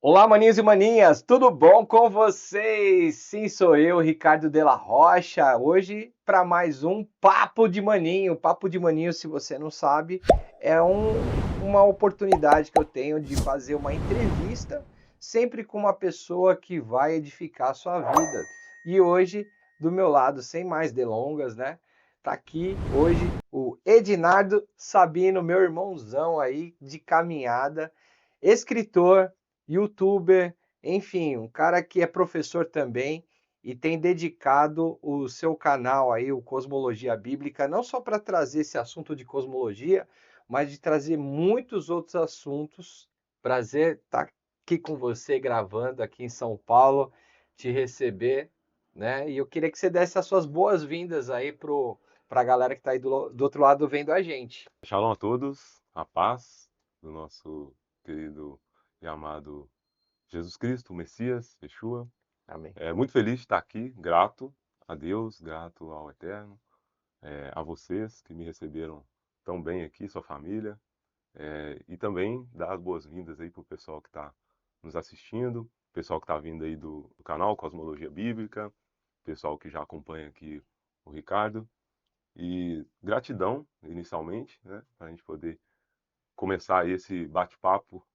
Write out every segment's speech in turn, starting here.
Olá, maninhos e maninhas, tudo bom com vocês? Sim, sou eu, Ricardo de la Rocha, hoje para mais um Papo de Maninho. Papo de Maninho, se você não sabe, é uma oportunidade que eu tenho de fazer uma entrevista sempre com uma pessoa que vai edificar a sua vida. E hoje, do meu lado, sem mais delongas, né? Tá aqui hoje o Edinardo Sabino, meu irmãozão aí de caminhada, escritor, youtuber, enfim, um cara que é professor também e tem dedicado o seu canal aí, o Cosmologia Bíblica, não só para trazer esse assunto de cosmologia, mas de trazer muitos outros assuntos. Prazer estar aqui com você, gravando aqui em São Paulo, te receber, né? E eu queria que você desse as suas boas-vindas aí para a galera que está aí do outro lado vendo a gente. Shalom a todos, a paz do nosso querido e amado Jesus Cristo, o Messias, Yeshua. Amém. Muito feliz de estar aqui, grato a Deus, grato ao Eterno, a vocês que me receberam tão bem aqui, sua família, e também dar as boas-vindas aí para o pessoal que está nos assistindo, pessoal que está vindo aí do canal Cosmologia Bíblica, pessoal que já acompanha aqui o Ricardo. E gratidão, inicialmente, né, para a gente poder começar esse bate-papo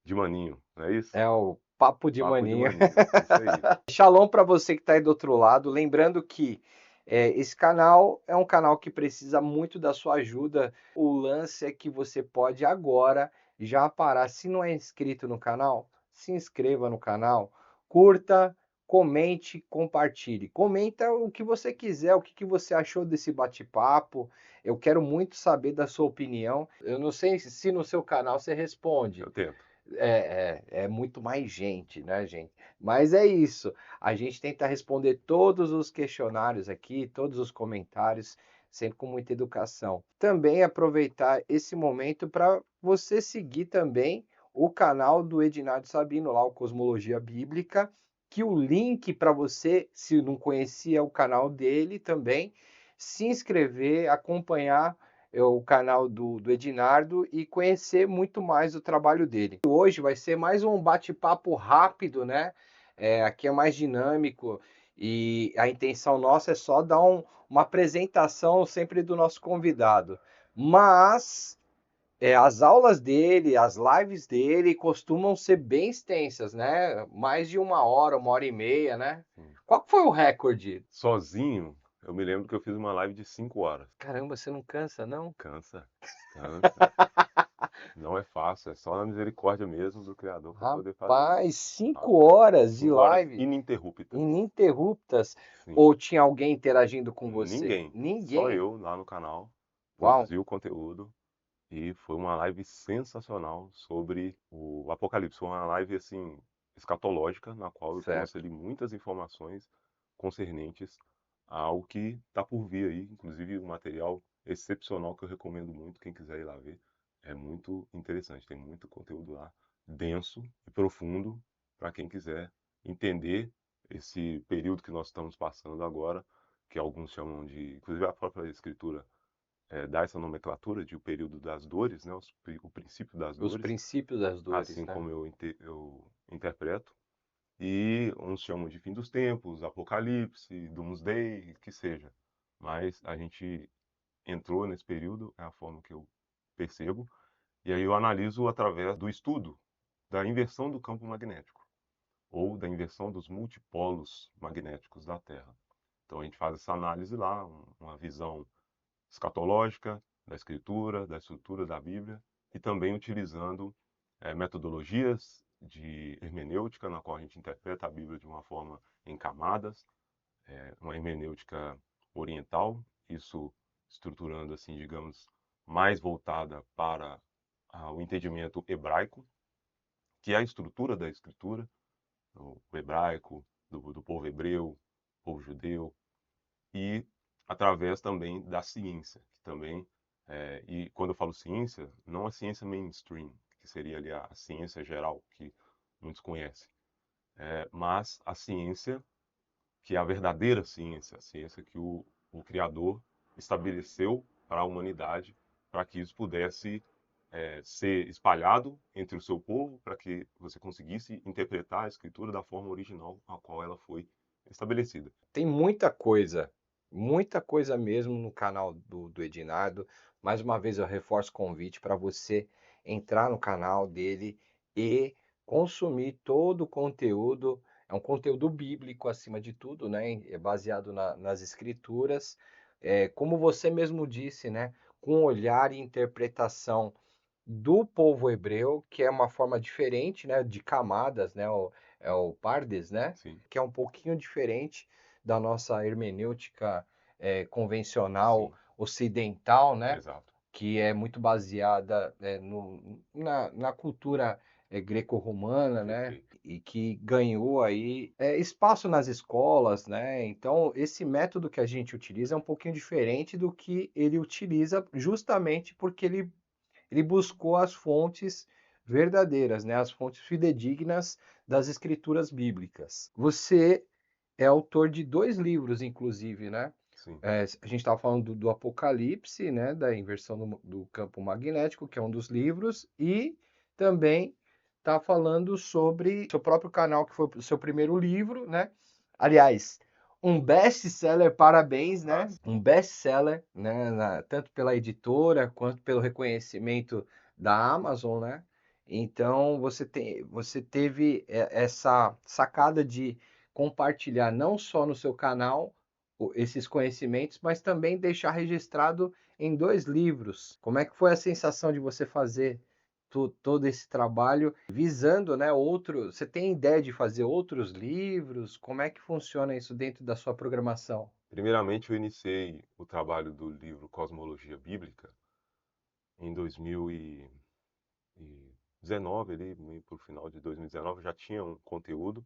de maninho, não é isso? É o Papo de Papo de Maninho. maninho, isso aí. Shalom para você que está aí do outro lado. Lembrando que esse canal é um canal que precisa muito da sua ajuda. O lance é que você pode agora já parar. Se não é inscrito no canal, se inscreva no canal, curta, comente, compartilhe. Comenta o que você quiser, o que você achou desse bate-papo. Eu quero muito saber da sua opinião. Eu não sei se no seu canal você responde. Eu tento. É muito mais gente, né, gente? Mas é isso. A gente tenta responder todos os questionários aqui, todos os comentários, sempre com muita educação. Também aproveitar esse momento para você seguir também o canal do Edinardo Sabino, lá o Cosmologia Bíblica, que o link para você, se não conhecia o canal dele também, se inscrever, acompanhar o canal do Edinardo e conhecer muito mais o trabalho dele. Hoje vai ser mais um bate-papo rápido, né? Aqui é mais dinâmico e a intenção nossa é só dar uma apresentação sempre do nosso convidado. Mas as aulas dele, as lives dele costumam ser bem extensas, né? Mais de uma hora e meia, né? Sim. Qual foi o recorde? Sozinho, eu me lembro que eu fiz uma live de 5 horas. Caramba, você não cansa, não? Cansa, cansa. Não é fácil, é só na misericórdia mesmo do Criador para poder fazer isso. Rapaz, Tá? 5 horas de 5 horas live ininterruptas. ininterruptas. Sim. Ou tinha alguém interagindo com você? Ninguém, só Ninguém. eu lá no canal, Uau. produzi o conteúdo. E foi uma live sensacional sobre o Apocalipse. Foi uma live assim escatológica, na qual eu trouxe Certo. ali muitas informações concernentes ao que está por vir aí, inclusive um material excepcional que eu recomendo muito, quem quiser ir lá ver. É muito interessante, tem muito conteúdo lá, denso e profundo, para quem quiser entender esse período que nós estamos passando agora, que alguns chamam de, inclusive a própria escritura dá essa nomenclatura de o período das dores, né, o princípio das Os dores, princípios das dores, assim né? como eu interpreto. E uns chamam de fim dos tempos, apocalipse, doomsday, que seja. Mas a gente entrou nesse período, é a forma que eu percebo, e aí eu analiso através do estudo da inversão do campo magnético, ou da inversão dos multipolos magnéticos da Terra. Então a gente faz essa análise lá, uma visão escatológica da escritura, da estrutura da Bíblia, e também utilizando metodologias de hermenêutica, na qual a gente interpreta a Bíblia de uma forma em camadas, uma hermenêutica oriental, isso estruturando assim, digamos, mais voltada para o entendimento hebraico, que é a estrutura da escritura, o hebraico, do povo hebreu, povo judeu, e através também da ciência, que também, e quando eu falo ciência, não a ciência mainstream, que seria ali a ciência geral, que muitos conhecem, mas a ciência que é a verdadeira ciência, a ciência que o Criador estabeleceu para a humanidade, para que isso pudesse ser espalhado entre o seu povo para que você conseguisse interpretar a escritura da forma original a qual ela foi estabelecida. Tem muita coisa mesmo no canal do Edinardo. Mais uma vez eu reforço o convite para você entrar no canal dele e consumir todo o conteúdo. É um conteúdo bíblico acima de tudo, né? É baseado nas escrituras. Como você mesmo disse, né? Com olhar e interpretação do povo hebreu, que é uma forma diferente, né, de camadas, né, é o Pardes, né, Sim, que é um pouquinho diferente da nossa hermenêutica convencional sim, ocidental, né, exato. que é muito baseada na cultura greco-romana, né, Perfeito. e que ganhou aí espaço nas escolas, né? Então, esse método que a gente utiliza é um pouquinho diferente do que ele utiliza, justamente porque ele buscou as fontes verdadeiras, né, as fontes fidedignas das escrituras bíblicas. Você é autor de dois livros, inclusive, né? Sim, A gente estava falando do Apocalipse, né, da inversão do campo magnético, que é um dos livros, e também está falando sobre seu próprio canal, que foi o seu primeiro livro, né? Aliás, um best-seller, parabéns, né? Um best-seller, né? Tanto pela editora quanto pelo reconhecimento da Amazon, né? Então você teve essa sacada de compartilhar não só no seu canal esses conhecimentos, mas também deixar registrado em dois livros. Como é que foi a sensação de você fazer todo esse trabalho visando, né, outro? Você tem ideia de fazer outros livros? Como é que funciona isso dentro da sua programação? primeiramente eu iniciei o trabalho do livro Cosmologia Bíblica em 2019, ali, para o final de 2019, já tinha um conteúdo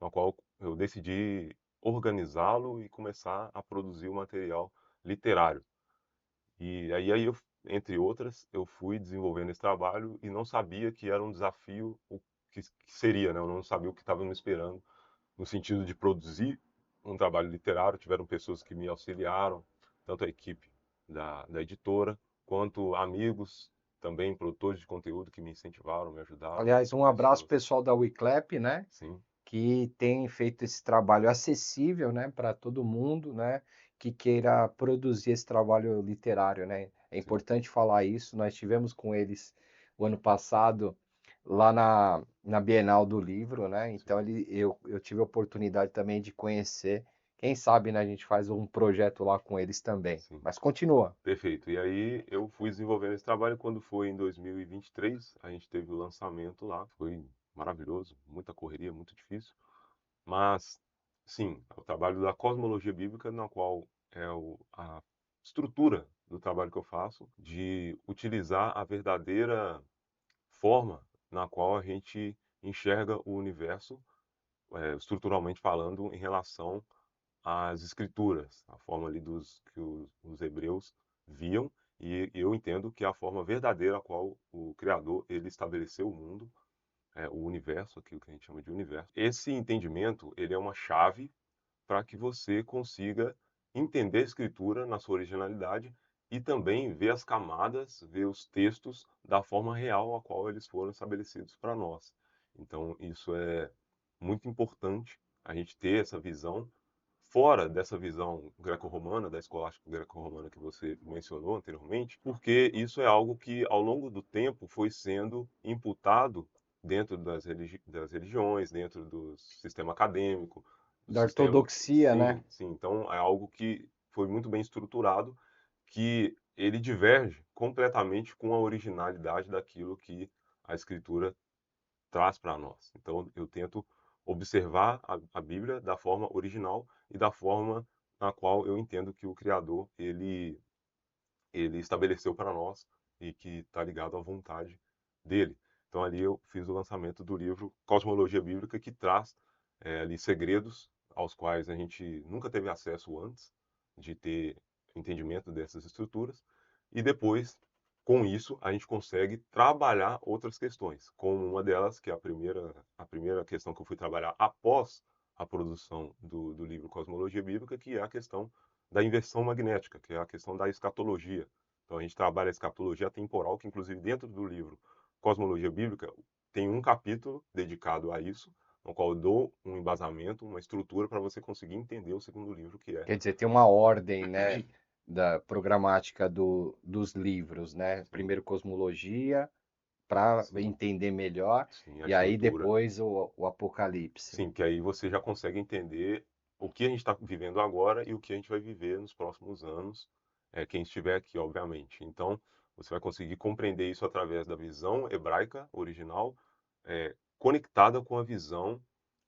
no qual eu decidi organizá-lo e começar a produzir o material literário. E aí eu, entre outras, eu fui desenvolvendo esse trabalho e não sabia que era um desafio o que seria, né? Eu não sabia o que estava me esperando no sentido de produzir um trabalho literário. Tiveram pessoas que me auxiliaram, tanto a equipe da editora, quanto amigos, também produtores de conteúdo que me incentivaram, me ajudaram, Aliás, um abraço pessoas. pessoal da Wiclap, né? Sim, Que tem feito esse trabalho acessível, né, para todo mundo, né, que queira produzir esse trabalho literário, né? É sim, importante falar isso. Nós tivemos com eles o ano passado lá na Bienal do Livro, né? sim, Então eu tive a oportunidade também de conhecer. Quem sabe, né, a gente faz um projeto lá com eles também. sim. Mas continua. Perfeito. E aí eu fui desenvolvendo esse trabalho. Quando foi em 2023, a gente teve o lançamento lá. Foi maravilhoso, muita correria, muito difícil. Mas, sim, o trabalho da cosmologia bíblica, na qual é a estrutura do trabalho que eu faço, de utilizar a verdadeira forma na qual a gente enxerga o universo, estruturalmente falando, em relação às escrituras, a forma ali que os hebreus viam, e eu entendo que é a forma verdadeira a qual o Criador ele estabeleceu o mundo, o universo, aquilo que a gente chama de universo. Esse entendimento ele é uma chave para que você consiga entender a escritura na sua originalidade e também ver as camadas, ver os textos da forma real a qual eles foram estabelecidos para nós. Então, isso é muito importante a gente ter essa visão fora dessa visão greco-romana, da escolástica greco-romana que você mencionou anteriormente, porque isso é algo que ao longo do tempo foi sendo imputado dentro das religiões, dentro do sistema acadêmico, do Da sistema. ortodoxia, né? Sim, sim. Então é algo que foi muito bem estruturado, que ele diverge completamente com a originalidade daquilo que a escritura traz para nós. Então eu tento observar a Bíblia da forma original e da forma na qual eu entendo que o Criador ele estabeleceu para nós e que está ligado à vontade dele. Então ali eu fiz o lançamento do livro Cosmologia Bíblica, que traz ali segredos aos quais a gente nunca teve acesso antes de ter entendimento dessas estruturas, e depois, com isso, a gente consegue trabalhar outras questões, como uma delas, que é a primeira questão que eu fui trabalhar após a produção do livro Cosmologia Bíblica, que é a questão da inversão magnética, que é a questão da escatologia, Então a gente trabalha a escatologia temporal, que inclusive dentro do livro Cosmologia Bíblica tem um capítulo dedicado a isso, no qual eu dou um embasamento, uma estrutura para você conseguir entender o segundo livro, que é. Quer dizer, tem uma ordem, né, da programática dos livros, né? Sim, Primeiro cosmologia, para sim, entender melhor, sim, a e aí estrutura. depois o Apocalipse. Sim, que aí você já consegue entender o que a gente está vivendo agora e o que a gente vai viver nos próximos anos, quem estiver aqui, obviamente. Então, você vai conseguir compreender isso através da visão hebraica original, conectada com a visão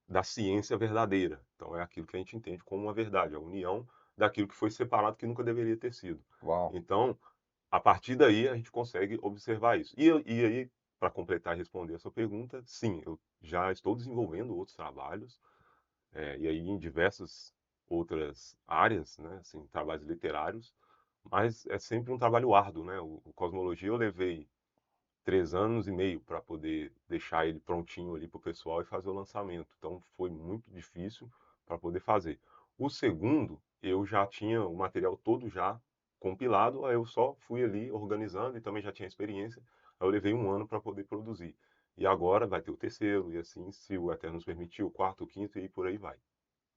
da ciência verdadeira. Então, é aquilo que a gente entende como uma verdade, a união daquilo que foi separado que nunca deveria ter sido. Uau. Então, a partir daí, a gente consegue observar isso. E aí, para completar e responder a sua pergunta, sim, eu já estou desenvolvendo outros trabalhos, e aí em diversas outras áreas, né, assim, trabalhos literários, mas é sempre um trabalho árduo, né? O Cosmologia eu levei 3 anos e meio para poder deixar ele prontinho ali para o pessoal e fazer o lançamento. Então foi muito difícil para poder fazer. O segundo, eu já tinha o material todo já compilado, aí eu só fui ali organizando e também já tinha experiência. Aí eu levei 1 ano para poder produzir. E agora vai ter o terceiro, e assim, se o Eterno nos permitir, o quarto, o quinto e por aí vai.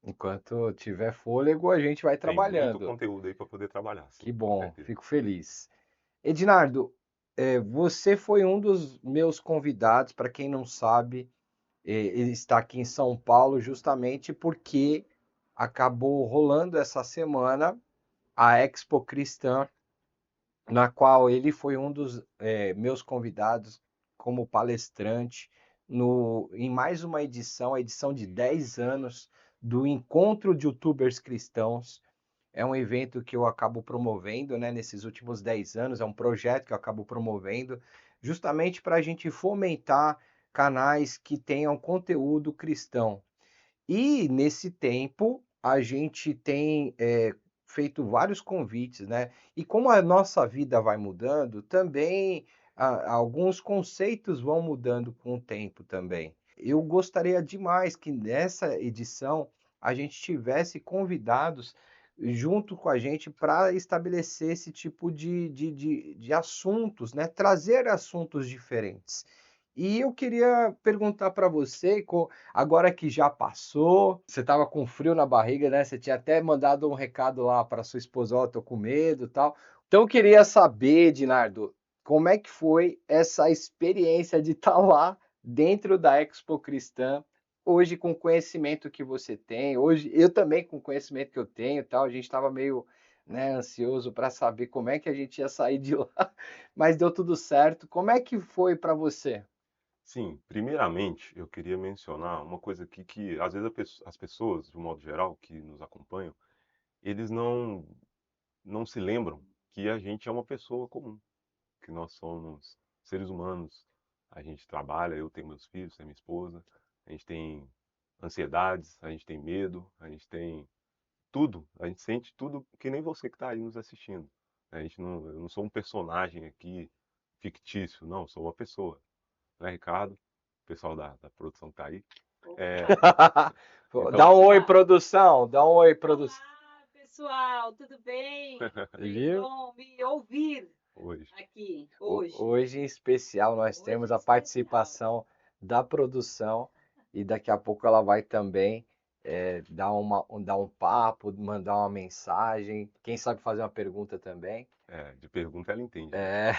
Enquanto tiver fôlego, a gente vai Tem muito trabalhando. conteúdo aí para poder trabalhar, sim, Que com bom, certeza. fico feliz. Ednardo, você foi um dos meus convidados, para quem não sabe, ele está aqui em São Paulo justamente porque acabou rolando essa semana a Expo Cristã, na qual ele foi um dos meus convidados como palestrante em mais uma edição, a edição de 10 anos do Encontro de YouTubers Cristãos. É um evento que eu acabo promovendo, né, nesses últimos 10 anos, é um projeto que eu acabo promovendo, justamente para a gente fomentar canais que tenham conteúdo cristão. E nesse tempo a gente tem feito vários convites, né? E como a nossa vida vai mudando, também alguns conceitos vão mudando com o tempo também. Eu gostaria demais que nessa edição a gente tivesse convidados junto com a gente para estabelecer esse tipo de assuntos, né? Trazer assuntos diferentes. E eu queria perguntar para você, agora que já passou, você estava com frio na barriga, né? Você tinha até mandado um recado lá para sua esposa, ó, tô com medo, e tal. Então eu queria saber, Dinardo, como é que foi essa experiência de estar lá dentro da Expo Cristã, hoje com o conhecimento que você tem, hoje eu também com o conhecimento que eu tenho, e tal. A gente estava meio, né, ansioso para saber como é que a gente ia sair de lá, mas deu tudo certo. Como é que foi para você? Sim, primeiramente, eu queria mencionar uma coisa aqui que às vezes as pessoas, de um modo geral, que nos acompanham, eles não se lembram que a gente é uma pessoa comum, que nós somos seres humanos. A gente trabalha, eu tenho meus filhos, tenho minha esposa, a gente tem ansiedades, a gente tem medo, a gente tem tudo, a gente sente tudo que nem você que está aí nos assistindo. Eu não sou um personagem aqui fictício, não, sou uma pessoa, né, Ricardo? O pessoal da produção que tá aí. É, Dá então, um oi, produção. Dá um oi, produção. Olá, pessoal, tudo bem? Que Viu? bom me ouvir hoje, aqui hoje. Hoje em especial nós Hoje temos em a especial. participação da produção e daqui a pouco ela vai também dar um papo, mandar uma mensagem, quem sabe fazer uma pergunta também. de pergunta ela entende, né? É,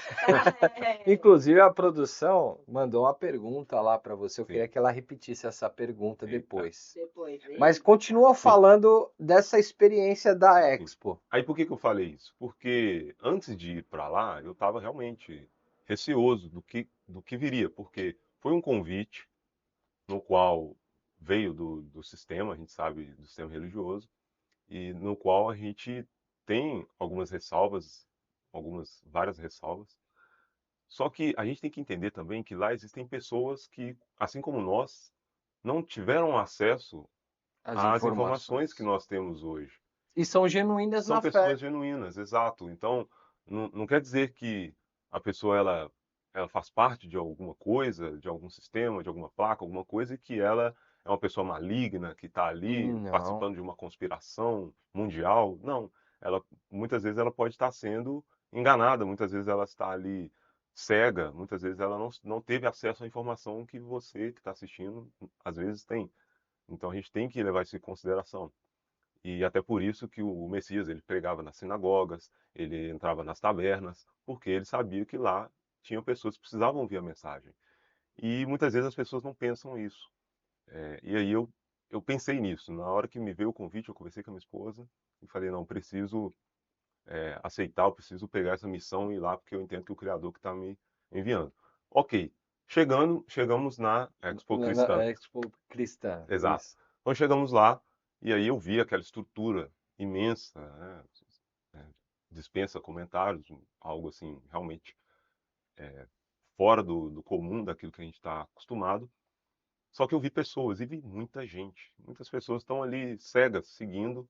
É, inclusive a produção mandou uma pergunta lá para você. Eu queria Sim, que ela repetisse essa pergunta eita, depois. depois, Mas hein? continua sim, falando dessa experiência da sim. Expo. Aí por que que eu falei isso? Porque antes de ir para lá, eu estava realmente receoso do que viria, porque foi um convite no qual veio do sistema, a gente sabe, do sistema religioso, e no qual a gente tem algumas ressalvas, várias ressalvas. Só que a gente tem que entender também que lá existem pessoas que, assim como nós, não tiveram acesso As às informações que informações. nós temos hoje. E são genuínas São na fé. pessoas genuínas, exato. Então, não quer dizer que a pessoa ela faz parte de alguma coisa, de algum sistema, de alguma placa, alguma coisa, e que ela é uma pessoa maligna que está ali Não. participando de uma conspiração mundial. Não, ela muitas vezes ela pode estar sendo enganada, muitas vezes ela está ali cega, muitas vezes ela não teve acesso à informação que você que está assistindo, às vezes tem. Então a gente tem que levar isso em consideração. E até por isso que o Messias, ele pregava nas sinagogas, ele entrava nas tabernas, porque ele sabia que lá tinham pessoas que precisavam ouvir a mensagem. E muitas vezes as pessoas não pensam isso. E aí eu pensei nisso. Na hora que me veio o convite, eu conversei com a minha esposa e falei, não, preciso aceitar, eu preciso pegar essa missão e ir lá, porque eu entendo que o Criador que está me enviando. Ok, chegamos na Expo Na Cristã. Expo Cristã, Exato. isso. Então chegamos lá e aí eu vi aquela estrutura imensa, né? Dispensa comentários, algo assim realmente fora do comum daquilo que a gente está acostumado. Só que eu vi pessoas e vi muita gente. Muitas pessoas estão ali cegas, seguindo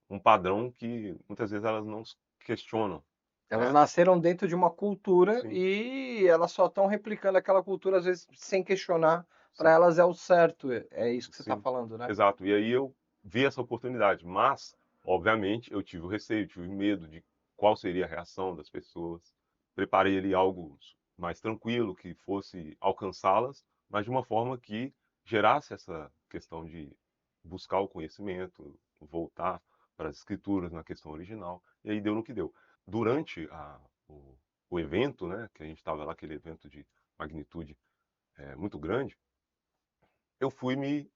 um padrão que muitas vezes elas não questionam, Elas né? nasceram dentro de uma cultura Sim, e elas só estão replicando aquela cultura, às vezes, sem questionar. Para sim, elas é o certo. É isso que você está sim, falando, né? exato. E aí eu vi essa oportunidade, mas, obviamente, eu tive o receio, tive medo de qual seria a reação das pessoas. Preparei ali algo mais tranquilo, que fosse alcançá-las, mas de uma forma que gerasse essa questão de buscar o conhecimento, voltar para as escrituras na questão original. E aí deu no que deu. Durante o evento, né, que a gente estava lá, aquele evento de magnitude muito grande, eu fui me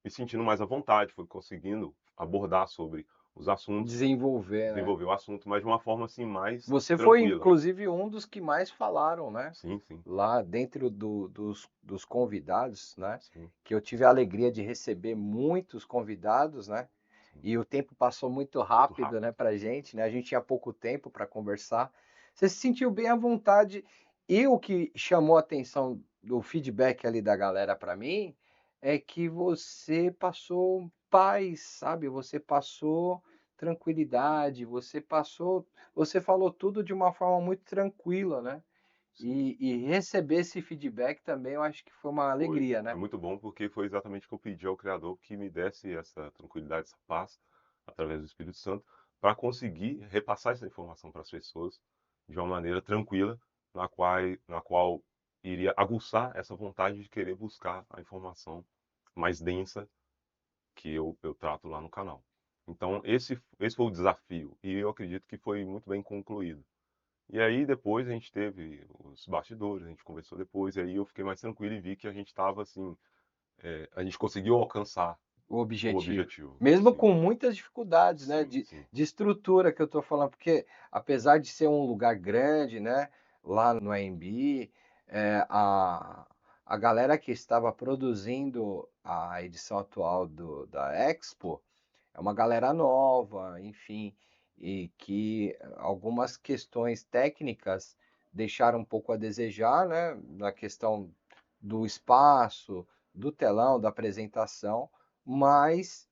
sentindo mais à vontade, fui conseguindo abordar sobre os assuntos, Desenvolver, né? desenvolver o assunto, mas de uma forma assim mais Você foi, tranquila. inclusive, um dos que mais falaram, né? Sim, sim, Lá dentro dos convidados, né? sim, Que eu tive a alegria de receber muitos convidados, né? sim. E o tempo passou muito Muito rápido, né, rápido. pra gente, né? A gente tinha pouco tempo para conversar. Você se sentiu bem à vontade. E o que chamou a atenção do feedback ali da galera para mim é que você passou paz, sabe? Você passou tranquilidade, você falou tudo de uma forma muito tranquila, né? Sim, E receber esse feedback também eu acho que foi uma foi. alegria, Foi né? muito bom porque foi exatamente o que eu pedi ao Criador que me desse essa tranquilidade, essa paz, através do Espírito Santo, para conseguir repassar essa informação para as pessoas de uma maneira tranquila, na qual iria aguçar essa vontade de querer buscar a informação mais densa que eu trato lá no canal. Então, esse foi o desafio e eu acredito que foi muito bem concluído. E aí, depois, a gente teve os bastidores, a gente conversou depois, e aí eu fiquei mais tranquilo e vi que a gente estava assim, a gente conseguiu alcançar O o objetivo. objetivo. Mesmo Sim, com muitas dificuldades, né, sim, sim, de estrutura que eu estou falando, porque apesar de ser um lugar grande, né, lá no AMB, a galera que estava produzindo a edição atual da Expo é uma galera nova, enfim, e que algumas questões técnicas deixaram um pouco a desejar, né, na questão do espaço, do telão, da apresentação, mas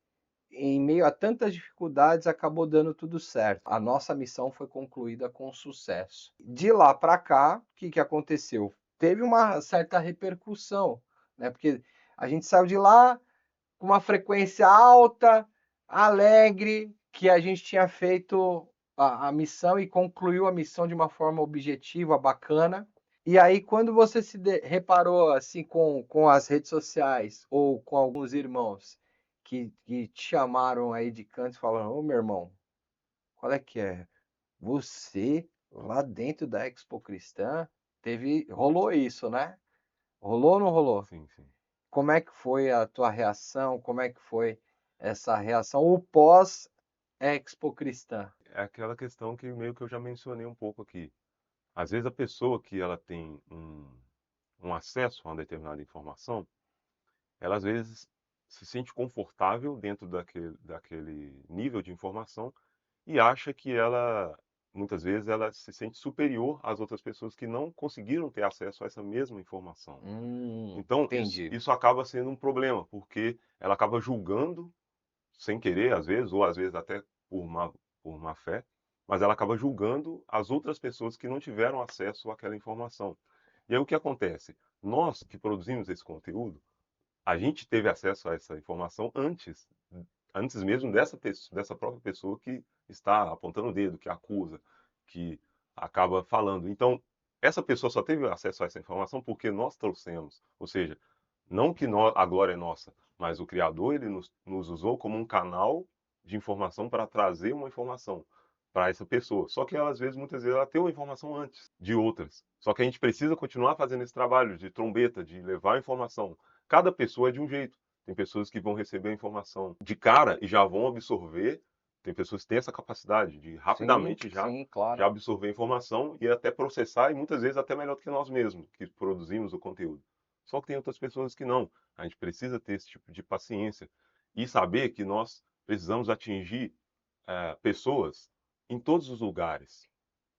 em meio a tantas dificuldades acabou dando tudo certo. A nossa missão foi concluída com sucesso. De lá para cá, o que aconteceu? Teve uma certa repercussão, né? Porque a gente saiu de lá com uma frequência alta, alegre, que a gente tinha feito a missão e concluiu a missão de uma forma objetiva, bacana. E aí, quando você reparou assim com as redes sociais ou com alguns irmãos que te chamaram aí de canto e falaram, ô meu irmão, qual é que é? Você lá dentro da Expo Cristã rolou isso, né? Rolou ou não rolou? sim, sim. Como é que foi a tua reação? Como é que foi essa reação, o pós-Expo Cristã? É aquela questão que meio que eu já mencionei um pouco aqui. Às vezes a pessoa que ela tem um acesso a uma determinada informação, ela às vezes se sente confortável dentro daquele nível de informação e acha que ela, muitas vezes, ela se sente superior às outras pessoas que não conseguiram ter acesso a essa mesma informação. Então, isso, Entendi. isso acaba sendo um problema, porque ela acaba julgando, sem querer, às vezes, ou às vezes até por má fé, mas ela acaba julgando as outras pessoas que não tiveram acesso àquela informação. E aí o que acontece? Nós que produzimos esse conteúdo, a gente teve acesso a essa informação antes mesmo dessa própria pessoa que está apontando o dedo, que acusa, que acaba falando. Então, essa pessoa só teve acesso a essa informação porque nós trouxemos. Ou seja, não que a glória é nossa, mas o Criador ele nos usou como um canal de informação para trazer uma informação para essa pessoa. Só que ela, às vezes, muitas vezes, ela tem uma informação antes de outras. Só que a gente precisa continuar fazendo esse trabalho de trombeta, de levar a informação. Cada pessoa é de um jeito. Tem pessoas que vão receber a informação de cara e já vão absorver. Tem pessoas que têm essa capacidade de Sim, rapidamente sim, claro. já absorver a informação e até processar, e muitas vezes até melhor do que nós mesmos, que produzimos o conteúdo. Só que tem outras pessoas que não. A gente precisa ter esse tipo de paciência e saber que nós precisamos atingir pessoas em todos os lugares.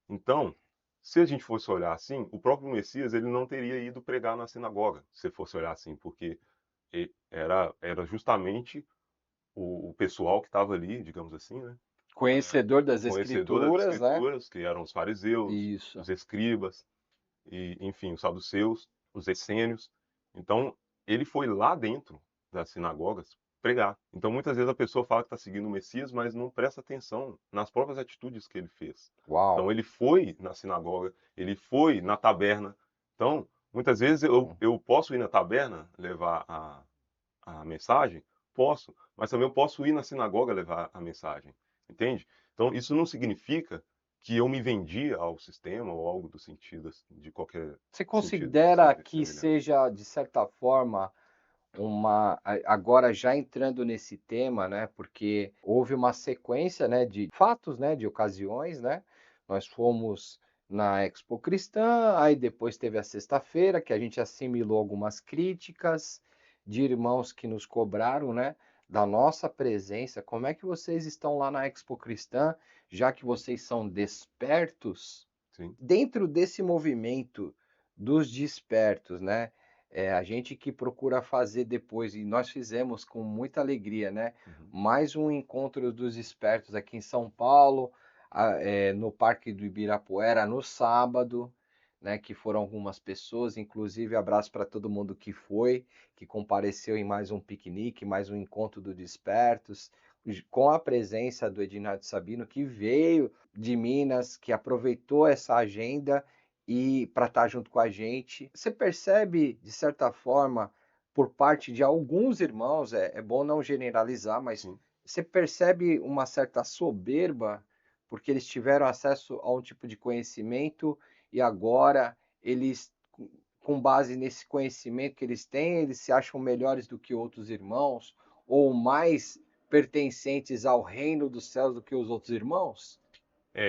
Então, se a gente fosse olhar assim, o próprio Messias ele não teria ido pregar na sinagoga, se fosse olhar assim, porque era justamente o pessoal que estava ali, digamos assim, né? Conhecedor das Conhecedor das escrituras, né? escrituras, que eram os fariseus, Isso. os escribas, e, enfim, os saduceus, os essênios. Então, ele foi lá dentro das sinagogas pregar. Então, muitas vezes a pessoa fala que está seguindo o Messias, mas não presta atenção nas próprias atitudes que ele fez. Uau. Então, ele foi na sinagoga, ele foi na taberna. Então, muitas vezes eu posso ir na taberna levar a mensagem? Posso, mas também eu posso ir na sinagoga levar a mensagem, entende? Então, isso não significa que eu me vendi ao sistema ou algo do sentido, de qualquer Você sentido considera que semelhante. seja, de certa forma, agora já entrando nesse tema, né? Porque houve uma sequência, né, de fatos, né, de ocasiões, né? Nós fomos na Expo Cristã, aí depois teve a sexta-feira, que a gente assimilou algumas críticas de irmãos que nos cobraram, né, da nossa presença. Como é que vocês estão lá na Expo Cristã, já que vocês são despertos? Sim. Dentro desse movimento dos despertos, né? A gente que procura fazer depois, e nós fizemos com muita alegria, né? Uhum. Mais um encontro dos espertos aqui em São Paulo, no Parque do Ibirapuera, no sábado, né? Que foram algumas pessoas, inclusive abraço para todo mundo que foi, que compareceu em mais um piquenique, mais um encontro dos despertos, com a presença do Edinardo Sabino, que veio de Minas, que aproveitou essa agenda e para estar junto com a gente. Você percebe, de certa forma, por parte de alguns irmãos, é bom não generalizar, mas Sim. você percebe uma certa soberba, porque eles tiveram acesso a um tipo de conhecimento e agora eles, com base nesse conhecimento que eles têm, eles se acham melhores do que outros irmãos, ou mais pertencentes ao reino dos céus do que os outros irmãos?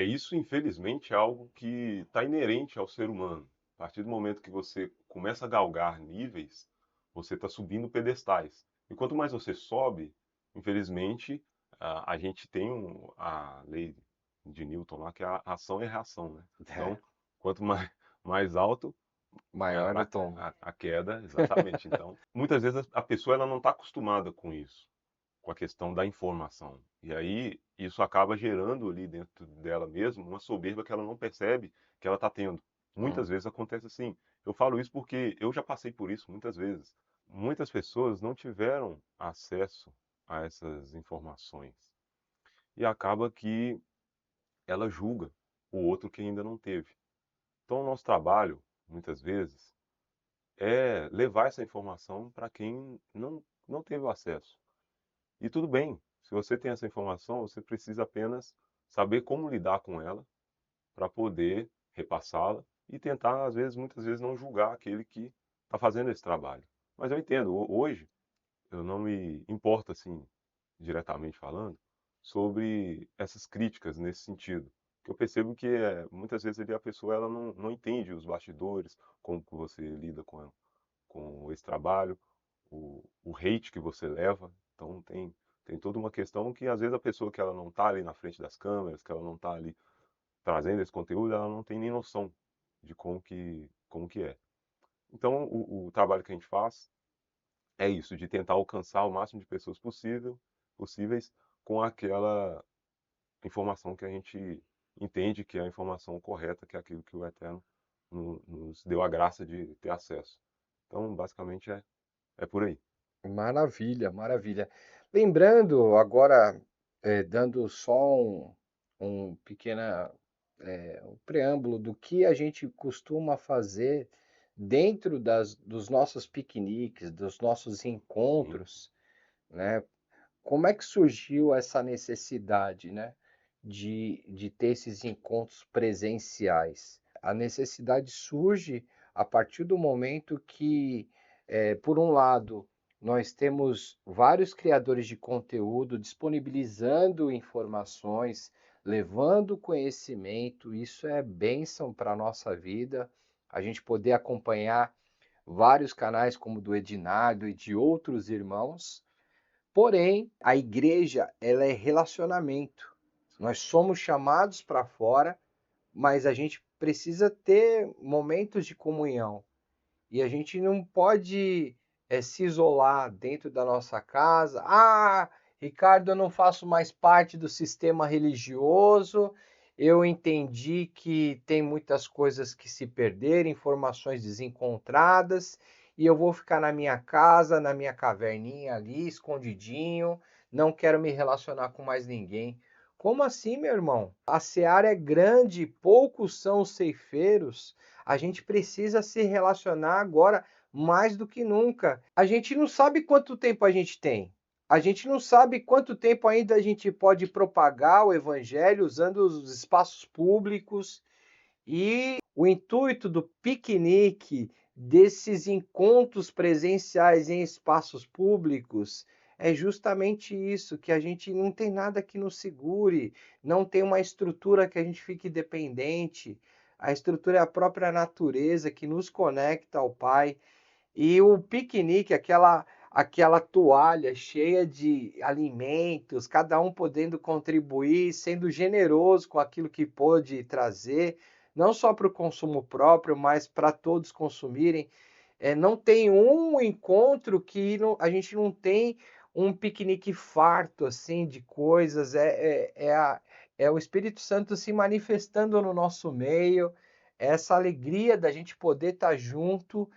Isso infelizmente é algo que está inerente ao ser humano. A partir do momento que você começa a galgar níveis, você está subindo pedestais. E quanto mais você sobe, infelizmente, a gente tem a lei de Newton lá, que é a ação e a reação, né? Então, quanto mais alto, Maior o tom. a queda, exatamente. Então, muitas vezes a pessoa ela não está acostumada com isso, com a questão da informação. E aí isso acaba gerando ali dentro dela mesmo uma soberba que ela não percebe que ela está tendo. Muitas vezes acontece assim. Eu falo isso porque eu já passei por isso muitas vezes. Muitas pessoas não tiveram acesso a essas informações e acaba que ela julga o outro que ainda não teve. Então, o nosso trabalho, muitas vezes, é levar essa informação para quem não teve o acesso. E tudo bem, se você tem essa informação, você precisa apenas saber como lidar com ela para poder repassá-la e tentar, às vezes, muitas vezes, não julgar aquele que está fazendo esse trabalho. Mas eu entendo, hoje eu não me importo assim, diretamente falando, sobre essas críticas nesse sentido. Que eu percebo que muitas vezes ali a pessoa ela não entende os bastidores, como que você lida com esse trabalho, o hate que você leva. Então tem toda uma questão que às vezes a pessoa que ela não está ali na frente das câmeras, que ela não está ali trazendo esse conteúdo, ela não tem nem noção de como que é. Então o trabalho que a gente faz é isso, de tentar alcançar o máximo de pessoas possíveis com aquela informação que a gente entende que é a informação correta, que é aquilo que o Eterno nos deu a graça de ter acesso. Então, basicamente, é por aí. Maravilha, maravilha. Lembrando agora, dando só um pequena o preâmbulo do que a gente costuma fazer dentro dos nossos piqueniques, dos nossos Sim, encontros, né? Como é que surgiu essa necessidade, né, de ter esses encontros presenciais? A necessidade surge a partir do momento que, por um lado, nós temos vários criadores de conteúdo disponibilizando informações, levando conhecimento, isso é bênção para a nossa vida, a gente poder acompanhar vários canais como o do Ednardo e de outros irmãos. Porém, a igreja, ela é relacionamento. Nós somos chamados para fora, mas a gente precisa ter momentos de comunhão. E a gente não pode se isolar dentro da nossa casa. Ah, Ricardo, eu não faço mais parte do sistema religioso. Eu entendi que tem muitas coisas que se perderam, informações desencontradas, e eu vou ficar na minha casa, na minha caverninha ali, escondidinho, não quero me relacionar com mais ninguém. Como assim, meu irmão? A seara é grande, poucos são os ceifeiros. A gente precisa se relacionar agora mais do que nunca. A gente não sabe quanto tempo a gente tem. A gente não sabe quanto tempo ainda a gente pode propagar o evangelho usando os espaços públicos. E o intuito do piquenique, desses encontros presenciais em espaços públicos, é justamente isso, que a gente não tem nada que nos segure, não tem uma estrutura que a gente fique dependente. A estrutura é a própria natureza que nos conecta ao Pai. E o piquenique, aquela toalha cheia de alimentos, cada um podendo contribuir, sendo generoso com aquilo que pôde trazer, não só para o consumo próprio, mas para todos consumirem. Não tem um encontro que a gente não tem um piquenique farto assim de coisas. É o Espírito Santo se manifestando no nosso meio, essa alegria da gente poder estar junto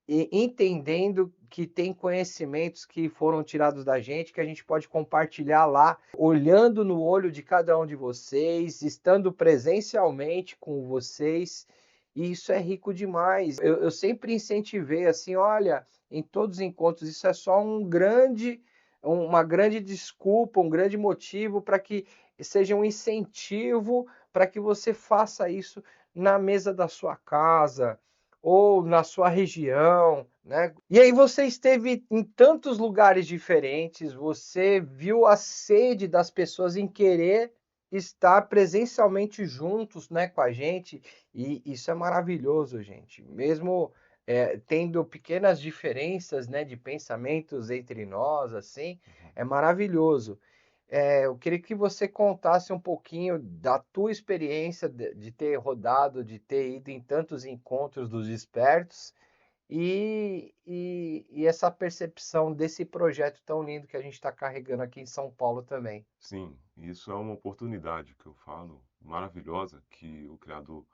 e entendendo que tem conhecimentos que foram tirados da gente, que a gente pode compartilhar lá, olhando no olho de cada um de vocês, estando presencialmente com vocês, e isso é rico demais. Eu sempre incentivei assim, olha, em todos os encontros, isso é só uma grande desculpa, um grande motivo para que seja um incentivo para que você faça isso na mesa da sua casa, ou na sua região, né? E aí você esteve em tantos lugares diferentes, você viu a sede das pessoas em querer estar presencialmente juntos, né, com a gente, e isso é maravilhoso, gente. Mesmo tendo pequenas diferenças, né, de pensamentos entre nós, assim, é maravilhoso. Eu queria que você contasse um pouquinho da tua experiência de ter rodado, de ter ido em tantos encontros dos despertos e essa percepção desse projeto tão lindo que a gente está carregando aqui em São Paulo também. sim, isso é uma oportunidade que eu falo, maravilhosa, que o Criador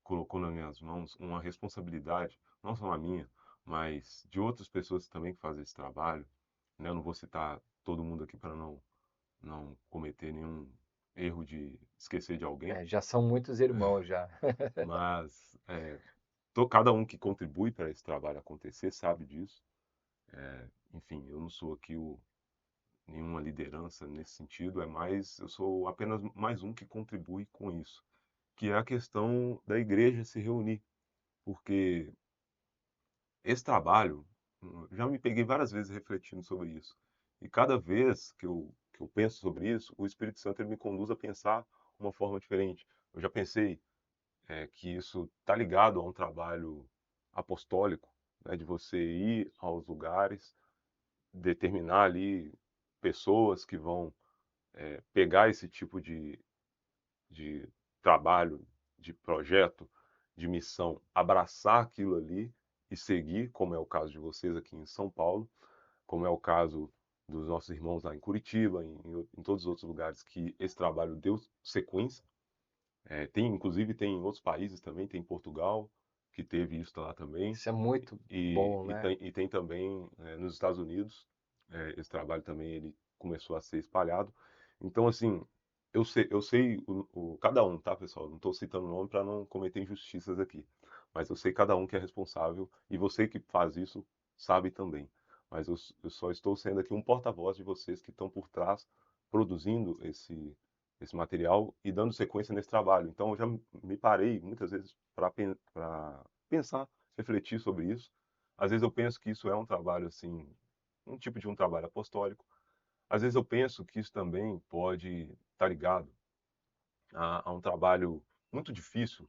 colocou nas minhas mãos, uma responsabilidade, não só a minha, mas de outras pessoas também que fazem esse trabalho, né? Eu não vou citar todo mundo aqui para não cometer nenhum erro de esquecer de alguém, Já são muitos irmãos já. mas cada um que contribui para esse trabalho acontecer sabe disso. Enfim, eu não sou aqui nenhuma liderança nesse sentido, eu sou apenas mais um que contribui com isso, que é a questão da igreja se reunir, porque esse trabalho, já me peguei várias vezes refletindo sobre isso, e cada vez que eu penso sobre isso, o Espírito Santo ele me conduz a pensar uma forma diferente. Eu já pensei que isso está ligado a um trabalho apostólico, né, de você ir aos lugares, determinar ali pessoas que vão pegar esse tipo de trabalho, de projeto, de missão, abraçar aquilo ali e seguir, como é o caso de vocês aqui em São Paulo, como é o caso dos nossos irmãos lá em Curitiba, em todos os outros lugares que esse trabalho deu sequência. Inclusive tem em outros países também, tem em Portugal, que teve isso lá também, Isso é muito e, bom, e, né? tem, e tem também nos Estados Unidos, esse trabalho também ele começou a ser espalhado. Então, assim, eu sei cada um, tá, pessoal? Não estou citando o nome para não cometer injustiças aqui. Mas eu sei cada um que é responsável e você que faz isso sabe também. Mas eu só estou sendo aqui um porta-voz de vocês que estão por trás produzindo esse material e dando sequência nesse trabalho. Então eu já me parei muitas vezes para pensar, refletir sobre isso. Às vezes eu penso que isso é um trabalho assim, um tipo de um trabalho apostólico. Às vezes eu penso que isso também pode estar ligado a um trabalho muito difícil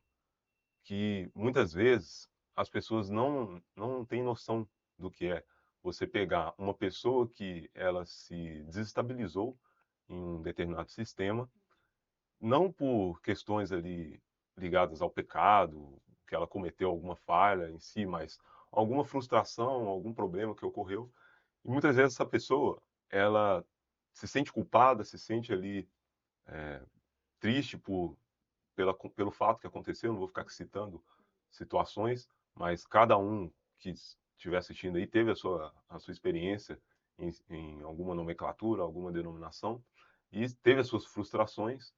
que muitas vezes as pessoas não têm noção do que é você pegar uma pessoa que ela se desestabilizou em um determinado sistema, não por questões ali ligadas ao pecado, que ela cometeu alguma falha em si, mas alguma frustração, algum problema que ocorreu. E muitas vezes essa pessoa, ela se sente culpada, se sente ali triste pelo fato que aconteceu, não vou ficar aqui citando situações, mas cada um que estiver assistindo aí teve a sua experiência em alguma nomenclatura, alguma denominação, e teve as suas frustrações,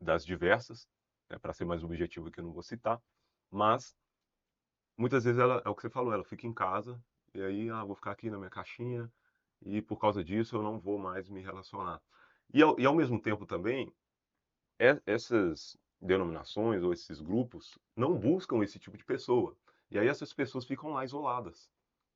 das diversas, né, para ser mais objetivo que eu não vou citar, mas muitas vezes ela, é o que você falou, ela fica em casa, e aí, vou ficar aqui na minha caixinha, e por causa disso eu não vou mais me relacionar. E ao mesmo tempo também, essas denominações ou esses grupos não buscam esse tipo de pessoa. E aí essas pessoas ficam lá isoladas,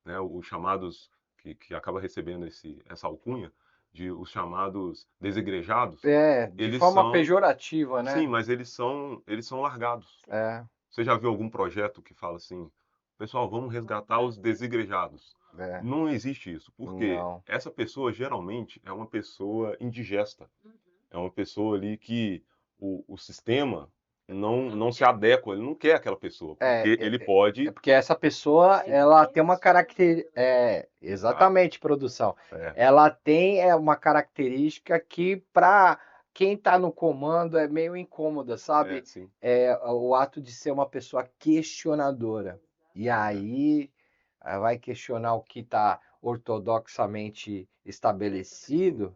né? Os chamados que acaba recebendo essa alcunha de os chamados desigrejados, É, de eles forma são, pejorativa, sim, né? mas eles são largados. É, Você já viu algum projeto que fala assim, pessoal, vamos resgatar os desigrejados? é, Não existe isso, porque não. essa pessoa geralmente é uma pessoa indigesta, é uma pessoa ali que o sistema não se adequa, ele não quer aquela pessoa, É, porque ele é pode. porque essa pessoa, ela tem uma característica, Exato. exatamente, produção. É, Ela tem uma característica que para quem está no comando é meio incômoda, sabe? sim, É o ato de ser uma pessoa questionadora. E pois é. aí vai questionar o que está ortodoxamente estabelecido,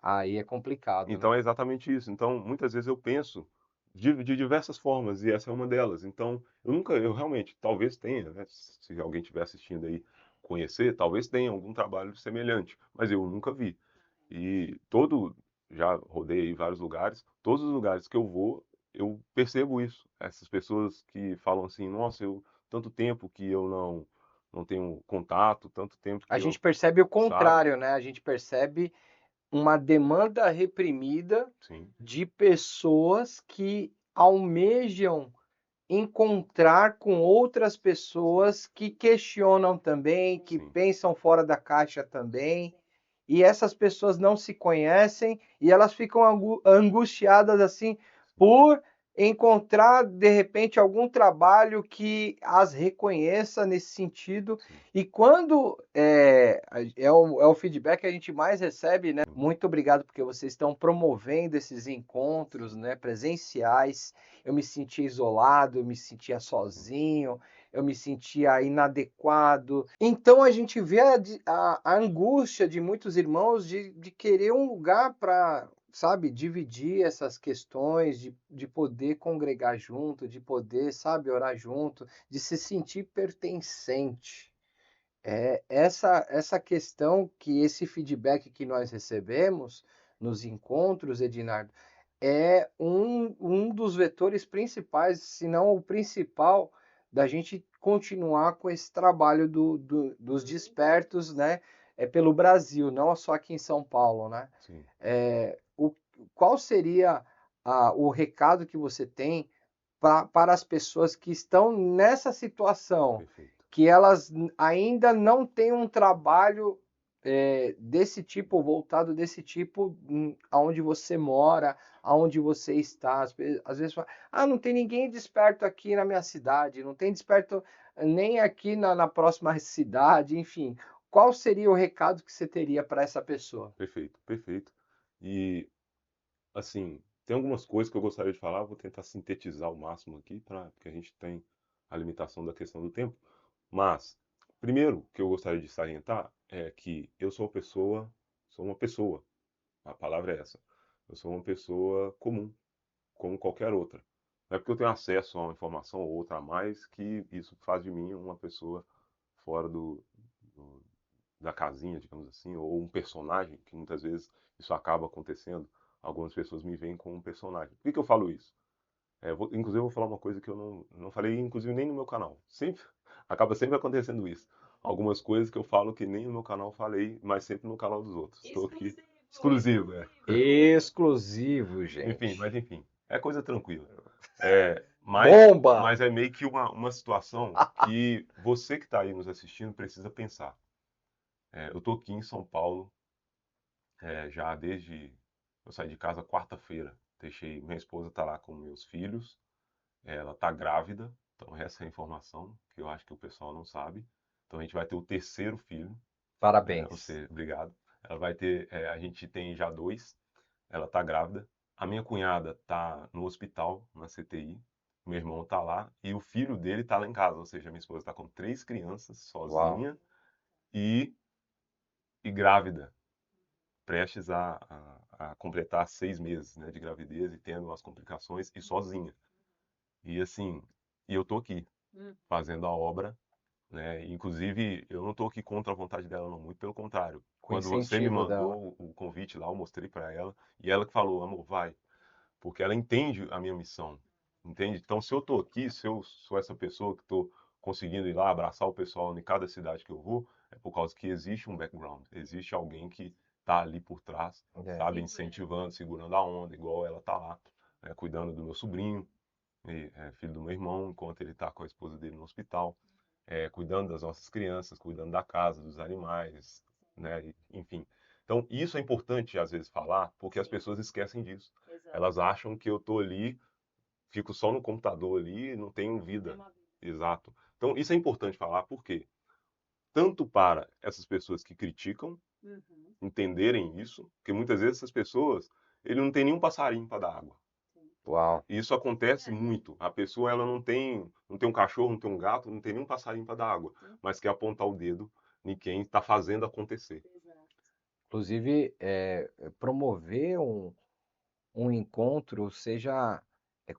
aí é complicado, né? Então é exatamente isso. Então, muitas vezes eu penso de diversas formas, e essa é uma delas. Então, eu realmente, talvez tenha, né, se alguém estiver assistindo aí, conhecer, talvez tenha algum trabalho semelhante, mas eu nunca vi. E já rodei aí vários lugares, todos os lugares que eu vou, eu percebo isso. Essas pessoas que falam assim, nossa, tanto tempo que eu não tenho contato, tanto tempo A que gente eu, percebe o sabe? contrário, né? A gente percebe uma demanda reprimida Sim, de pessoas que almejam encontrar com outras pessoas que questionam também, que sim, pensam fora da caixa também, e essas pessoas não se conhecem e elas ficam angustiadas assim sim, por encontrar de repente algum trabalho que as reconheça nesse sentido. sim. E quando é o feedback que a gente mais recebe, né? Uhum. Muito obrigado porque vocês estão promovendo esses encontros, né, presenciais. Eu me sentia isolado, eu me sentia Sim, sozinho, eu me sentia inadequado. Então a gente vê a angústia de muitos irmãos de querer um lugar para, sabe, dividir essas questões, de poder congregar junto, de poder, sabe, orar junto, de se sentir pertencente. É essa questão que esse feedback que nós recebemos nos encontros, Edinardo, é um dos vetores principais, se não o principal, da gente continuar com esse trabalho dos despertos, né? Pelo Brasil, não só aqui em São Paulo, né? sim, É, o, qual seria o recado que você tem para as pessoas que estão nessa situação, perfeito. que elas ainda não têm um trabalho desse tipo, voltado desse tipo, aonde você mora, aonde você está. Às vezes fala, não tem ninguém desperto aqui na minha cidade, não tem desperto nem aqui na próxima cidade, enfim. Qual seria o recado que você teria para essa pessoa? Perfeito, perfeito. E, assim, tem algumas coisas que eu gostaria de falar, vou tentar sintetizar o máximo aqui, porque a gente tem a limitação da questão do tempo. Mas, primeiro que eu gostaria de salientar é que eu sou uma pessoa, a palavra é essa. Eu sou uma pessoa comum, como qualquer outra. Não é porque eu tenho acesso a uma informação ou outra a mais que isso faz de mim uma pessoa fora do- da casinha, digamos assim, ou um personagem, que muitas vezes isso acaba acontecendo. Algumas pessoas me veem como um personagem. Por que que eu falo isso? Inclusive, eu vou falar uma coisa que eu não falei, inclusive, nem no meu canal. Sempre, acaba sempre acontecendo isso. Algumas coisas que eu falo que nem no meu canal falei, mas sempre no canal dos outros. Estou aqui, Exclusivo, exclusivo, Exclusivo, Enfim, gente. mas enfim, é coisa tranquila. Mas Bomba! é meio que uma situação que você que está aí nos assistindo precisa pensar. Eu estou aqui em São Paulo, já desde eu saí de casa quarta-feira. Deixei, minha esposa está lá com meus filhos, ela está grávida, então essa é a informação que eu acho que o pessoal não sabe. Então a gente vai ter o terceiro filho, ou Parabéns. seja, obrigado. Ela vai ter, a gente tem já dois, ela está grávida. A minha cunhada está no hospital, na CTI. Meu irmão está lá e o filho dele está lá em casa, ou seja, minha esposa está com três crianças, Uau. sozinha e, e grávida, prestes a completar 6 meses, né, de gravidez e tendo as complicações e sozinha. E assim, e eu tô aqui Hum. fazendo a obra, né? Inclusive, eu não tô aqui contra a vontade dela, não, muito pelo contrário. Com Quando você me incentivo dela. mandou o convite lá, eu mostrei para ela e ela que falou, amor, vai, porque ela entende a minha missão, entende? Então, se eu tô aqui, se eu sou essa pessoa que tô conseguindo ir lá abraçar o pessoal em cada cidade que eu vou, é por causa que existe um background, existe alguém que tá ali por trás, É. sabe, incentivando, segurando a onda, igual ela tá lá, né, cuidando do meu sobrinho, filho do meu irmão, enquanto ele está com a esposa dele no hospital, cuidando das nossas crianças, cuidando da casa, dos animais, né? Enfim. Então, isso é importante às vezes falar, porque as Sim. pessoas esquecem disso. Exato. Elas acham que eu tô ali, fico só no computador ali, não tenho Não tem vida. uma vida. Exato. Então, isso é importante falar, porque tanto para essas pessoas que criticam Uhum. entenderem isso, porque muitas vezes essas pessoas, ele não tem nenhum passarinho para dar água. Sim. Uau. E isso acontece É. muito. A pessoa ela não tem um cachorro, não tem um gato, não tem nem um passarinho para dar água, Sim. mas quer apontar o dedo em quem está fazendo acontecer. Exato. Inclusive, promover um encontro, seja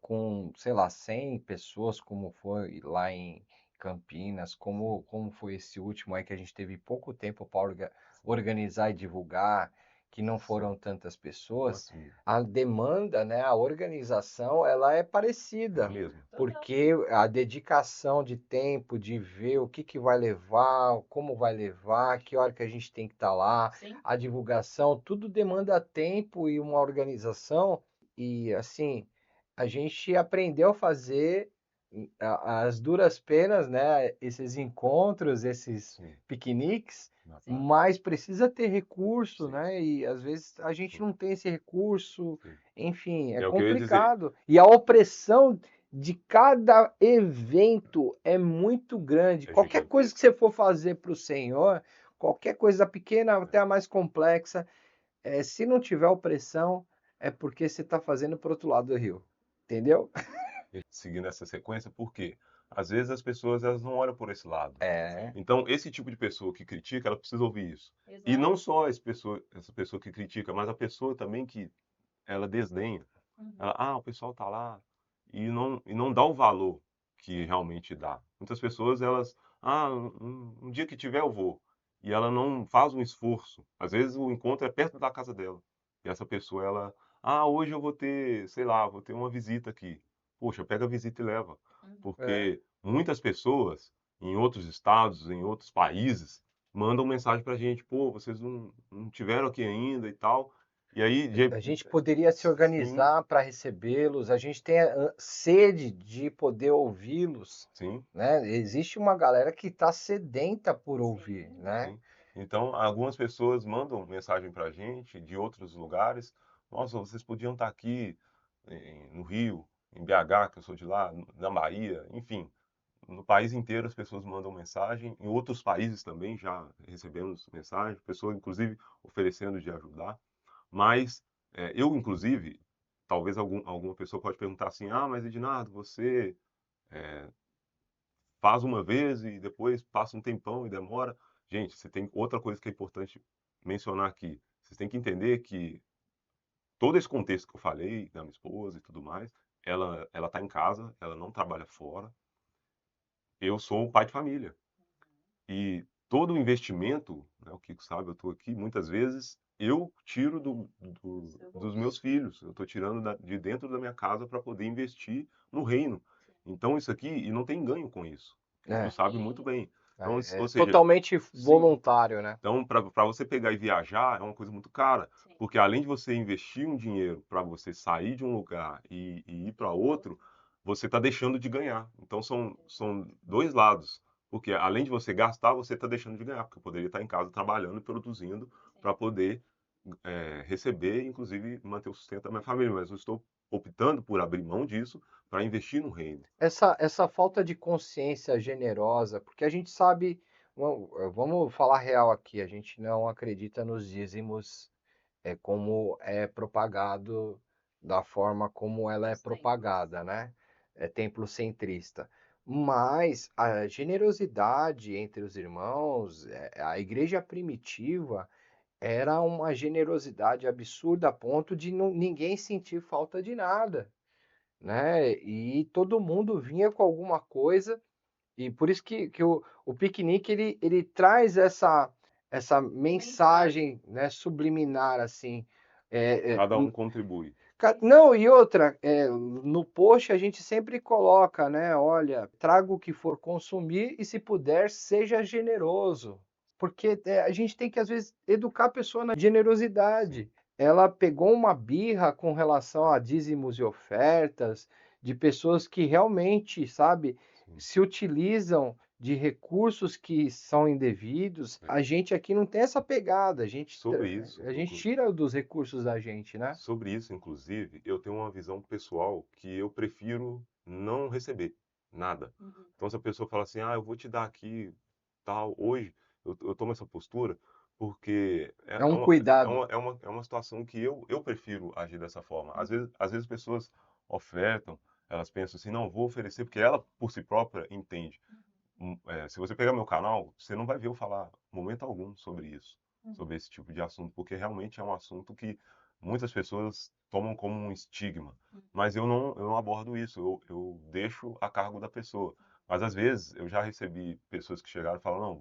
com, sei lá, 100 pessoas, como foi lá em Campinas, como foi esse último aí que a gente teve pouco tempo para organizar e divulgar, que não foram Sim. tantas pessoas, Assim, a demanda, né, a organização, ela é é a parecida. mesma. Porque a dedicação de tempo, de ver o que vai levar, como vai levar, que hora que a gente tem que estar lá, Sim. a divulgação, tudo demanda tempo e uma organização. E assim, a gente aprendeu a fazer as duras penas, né? Esses encontros, esses Sim, piqueniques, na praia. mas precisa ter recurso, Sim, né? E às vezes a gente sim, não tem esse recurso, sim. enfim, é É o que eu ia dizer. complicado. E a opressão de cada evento é muito grande. É Qualquer gigante. coisa que você for fazer para o Senhor, qualquer coisa pequena até a mais complexa, se não tiver opressão, é porque você está fazendo para o outro lado do rio. Entendeu? Seguindo essa sequência, porque às vezes as pessoas elas não olham por esse lado. É, Então, esse tipo de pessoa que critica, ela precisa ouvir isso. E Exato. não só essa pessoa que critica, mas a pessoa também que ela desdenha. Uhum. O pessoal tá lá e não dá o valor que realmente dá. Muitas pessoas elas, um dia que tiver eu vou. E ela não faz um esforço. Às vezes o encontro é perto da casa dela. E essa pessoa ela, hoje eu vou ter, sei lá, vou ter uma visita aqui. Poxa, pega a visita e leva. Uhum. é. Porque muitas pessoas em outros estados, em outros países, mandam mensagem pra gente, pô, vocês não tiveram aqui ainda e tal. E aí, A gente poderia se sim, organizar para recebê-los, a gente tem a sede de poder ouvi-los, sim, né? Existe uma galera que está sedenta por ouvir, Sim. né? sim. Então, algumas pessoas mandam mensagem pra gente de outros lugares. Nossa, vocês podiam estar aqui no Rio, em BH, que eu sou de lá, na Bahia, enfim. No país inteiro as pessoas mandam mensagem. Em outros países também já recebemos mensagem, pessoas inclusive oferecendo de ajudar. Mas eu, inclusive, talvez alguma pessoa pode perguntar assim: mas Ednardo, você faz uma vez e depois passa um tempão e demora. Gente, você tem outra coisa que é importante mencionar aqui. Vocês têm que entender que todo esse contexto que eu falei, da minha esposa e tudo mais, ela tá em casa, ela não trabalha fora. Eu sou um pai de família. E todo o investimento, né, o Kiko sabe, eu estou aqui, muitas vezes eu tiro dos meus filhos, eu estou tirando de dentro da minha casa para poder investir no reino. Então isso aqui, e não tem ganho com isso. Tu É, sabe muito bem. Então, ou seja, totalmente sim. voluntário, né? Então, para você pegar e viajar é uma coisa muito cara, Sim. porque além de você investir um dinheiro para você sair de um lugar e ir para outro, você está deixando de ganhar. Então, são dois lados. Porque além de você gastar, você está deixando de ganhar, porque eu poderia estar em casa trabalhando e produzindo para poder receber, inclusive manter o sustento da minha família. Mas eu estou optando por abrir mão disso para investir no reino. Essa falta de consciência generosa, porque a gente sabe, vamos falar real aqui, a gente não acredita nos dízimos como é propagado, da forma como ela é propagada, né? É templo centrista. Mas a generosidade entre os irmãos, a igreja primitiva era uma generosidade absurda a ponto de ninguém sentir falta de nada, né? E todo mundo vinha com alguma coisa, e por isso que o piquenique ele traz essa mensagem, né, subliminar assim. Cada um contribui. Não, e outra, no post a gente sempre coloca, né? Olha, traga o que for consumir e, se puder, seja generoso. Porque a gente tem que, às vezes, educar a pessoa na generosidade. Ela pegou uma birra com relação a dízimos e ofertas, de pessoas que realmente, sabe, Sim. se utilizam de recursos que são indevidos. A gente aqui não tem essa pegada, Sobre isso, a gente tira dos recursos da gente, né? sobre isso, inclusive, eu tenho uma visão pessoal que eu prefiro não receber nada. Então, se a pessoa fala assim, eu vou te dar aqui tal, hoje, eu tomo essa postura porque É um cuidado. é uma situação que eu prefiro agir dessa forma. Às vezes as pessoas ofertam, elas pensam assim, não, vou oferecer, porque ela, por si própria, entende. Se você pegar meu canal, você não vai ver eu falar momento algum sobre isso, sobre esse tipo de assunto, porque realmente é um assunto que muitas pessoas tomam como um estigma. Mas eu não abordo isso, eu deixo a cargo da pessoa. Mas às vezes eu já recebi pessoas que chegaram e falaram, não,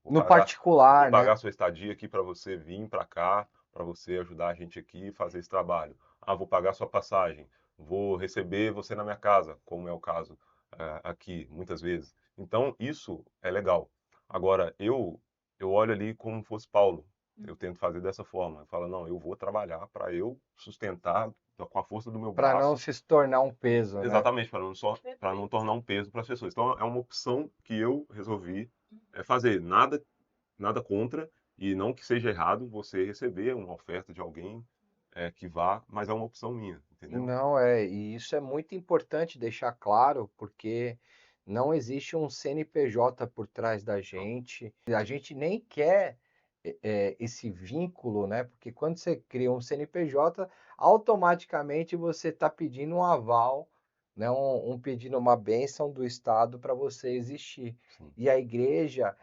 No vou particular, né? pagar sua estadia aqui para você vir para cá, para você ajudar a gente aqui e fazer esse trabalho. Vou pagar sua passagem, vou receber você na minha casa, como é o caso aqui, muitas vezes. Então, isso é legal. Agora, eu olho ali como fosse Paulo. Eu tento fazer dessa forma. Eu falo, não, eu vou trabalhar para eu sustentar com a força do meu Para não braço. se tornar um peso, né? Exatamente, para não tornar um peso para as pessoas. Então, é uma opção que eu resolvi fazer. Nada contra, e não que seja errado você receber uma oferta de alguém que vá, mas é uma opção minha, entendeu? Não e isso é muito importante deixar claro, porque não existe um CNPJ por trás da Não. gente. A gente nem quer esse vínculo, né? Porque quando você cria um CNPJ, automaticamente você está pedindo um aval, né? Pedindo uma bênção do Estado para você existir. Sim. E a igreja,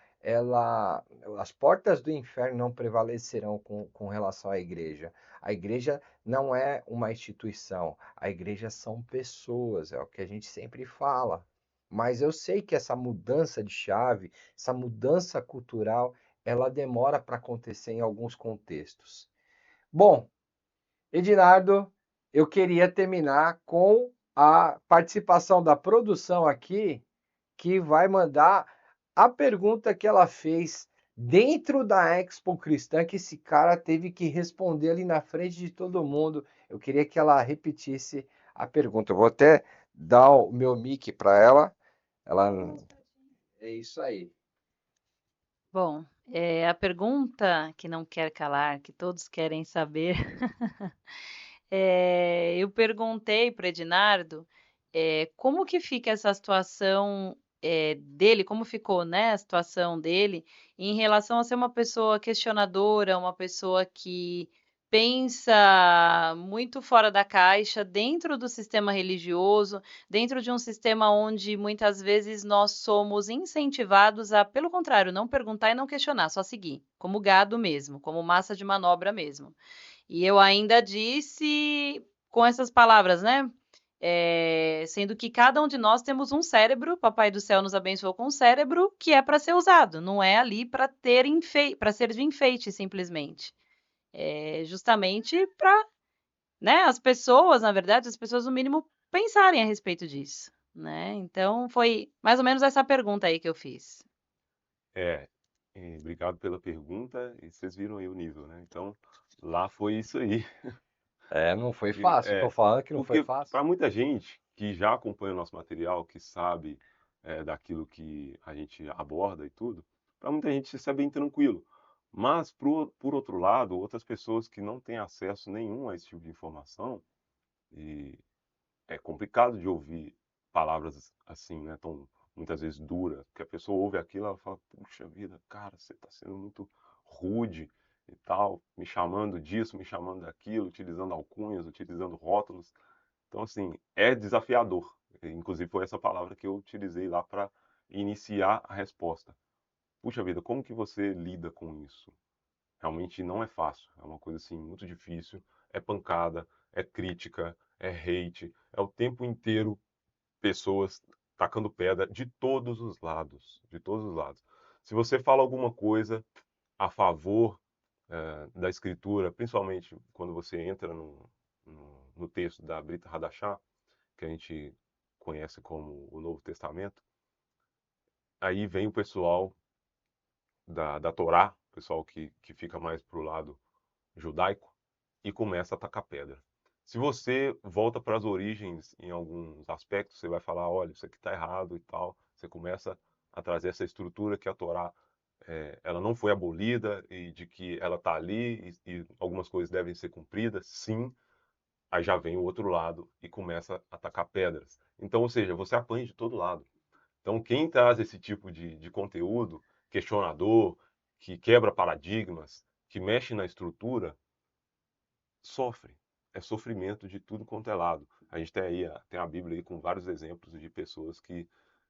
as portas do inferno não prevalecerão com relação à igreja. A igreja não é uma instituição, a igreja são pessoas, é o que a gente sempre fala. Mas eu sei que essa mudança de chave, essa mudança cultural, ela demora para acontecer em alguns contextos. Bom, Edinardo, eu queria terminar com a participação da produção aqui, que vai mandar a pergunta que ela fez dentro da Expo Cristã, que esse cara teve que responder ali na frente de todo mundo. Eu queria que ela repetisse a pergunta. Eu vou até dar o meu mic para ela. Ela é isso aí. Bom, a pergunta que não quer calar, que todos querem saber, eu perguntei para o Edinardo, como que fica essa situação, dele, como ficou, né, a situação dele em relação a ser uma pessoa questionadora, uma pessoa que pensa muito fora da caixa, dentro do sistema religioso, dentro de um sistema onde muitas vezes nós somos incentivados a, pelo contrário, não perguntar e não questionar, só seguir, como gado mesmo, como massa de manobra mesmo. E eu ainda disse com essas palavras, né? Sendo que cada um de nós temos um cérebro, Papai do Céu nos abençoou com um cérebro que é para ser usado, não é ali para para ser de enfeite simplesmente. É justamente para, né, as pessoas, na verdade, as pessoas no mínimo pensarem a respeito disso, né? Então foi mais ou menos essa pergunta aí que eu fiz. É, obrigado pela pergunta. E vocês viram aí o nível, né? Então, lá foi isso aí. Não foi fácil. Tô É, falando que não foi porque fácil. para muita gente que já acompanha o nosso material, que sabe daquilo que a gente aborda e tudo, para muita gente isso é bem tranquilo. Mas, por outro lado, outras pessoas que não têm acesso nenhum a esse tipo de informação, e é complicado de ouvir palavras assim, né, tão muitas vezes duras, que a pessoa ouve aquilo, ela fala, puxa vida, cara, você está sendo muito rude e tal, me chamando disso, me chamando daquilo, utilizando alcunhas, utilizando rótulos. Então, assim, é desafiador. Inclusive, foi essa palavra que eu utilizei lá para iniciar a resposta. Puxa vida, como que você lida com isso? Realmente não é fácil. É uma coisa assim muito difícil. É pancada, é crítica, é hate, é o tempo inteiro pessoas tacando pedra de todos os lados, de todos os lados. Se você fala alguma coisa a favor da escritura, principalmente quando você entra no texto da Brita Hadashah, que a gente conhece como o Novo Testamento, aí vem o pessoal da Torá, o pessoal que fica mais pro lado judaico, e começa a tacar pedra. Se você volta para as origens em alguns aspectos, você vai falar, olha, isso aqui está errado e tal. Você começa a trazer essa estrutura que a Torá ela não foi abolida e de que ela está ali e algumas coisas devem ser cumpridas, sim. Aí já vem o outro lado e começa a tacar pedras. Então, ou seja, você apanha de todo lado. Então, quem traz esse tipo de conteúdo, questionador, que quebra paradigmas, que mexe na estrutura, sofre. É sofrimento de tudo quanto é lado. A gente tem aí tem a Bíblia aí com vários exemplos de pessoas que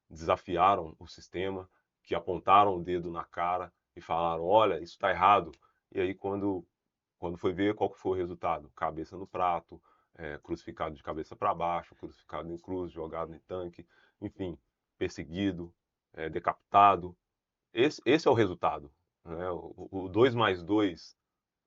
desafiaram o sistema, que apontaram o dedo na cara e falaram, olha, isso está errado. E aí quando foi ver qual que foi o resultado, cabeça no prato, crucificado de cabeça para baixo, crucificado em cruz, jogado em tanque, enfim, perseguido, decapitado. Esse é o resultado, né? O 2 mais 2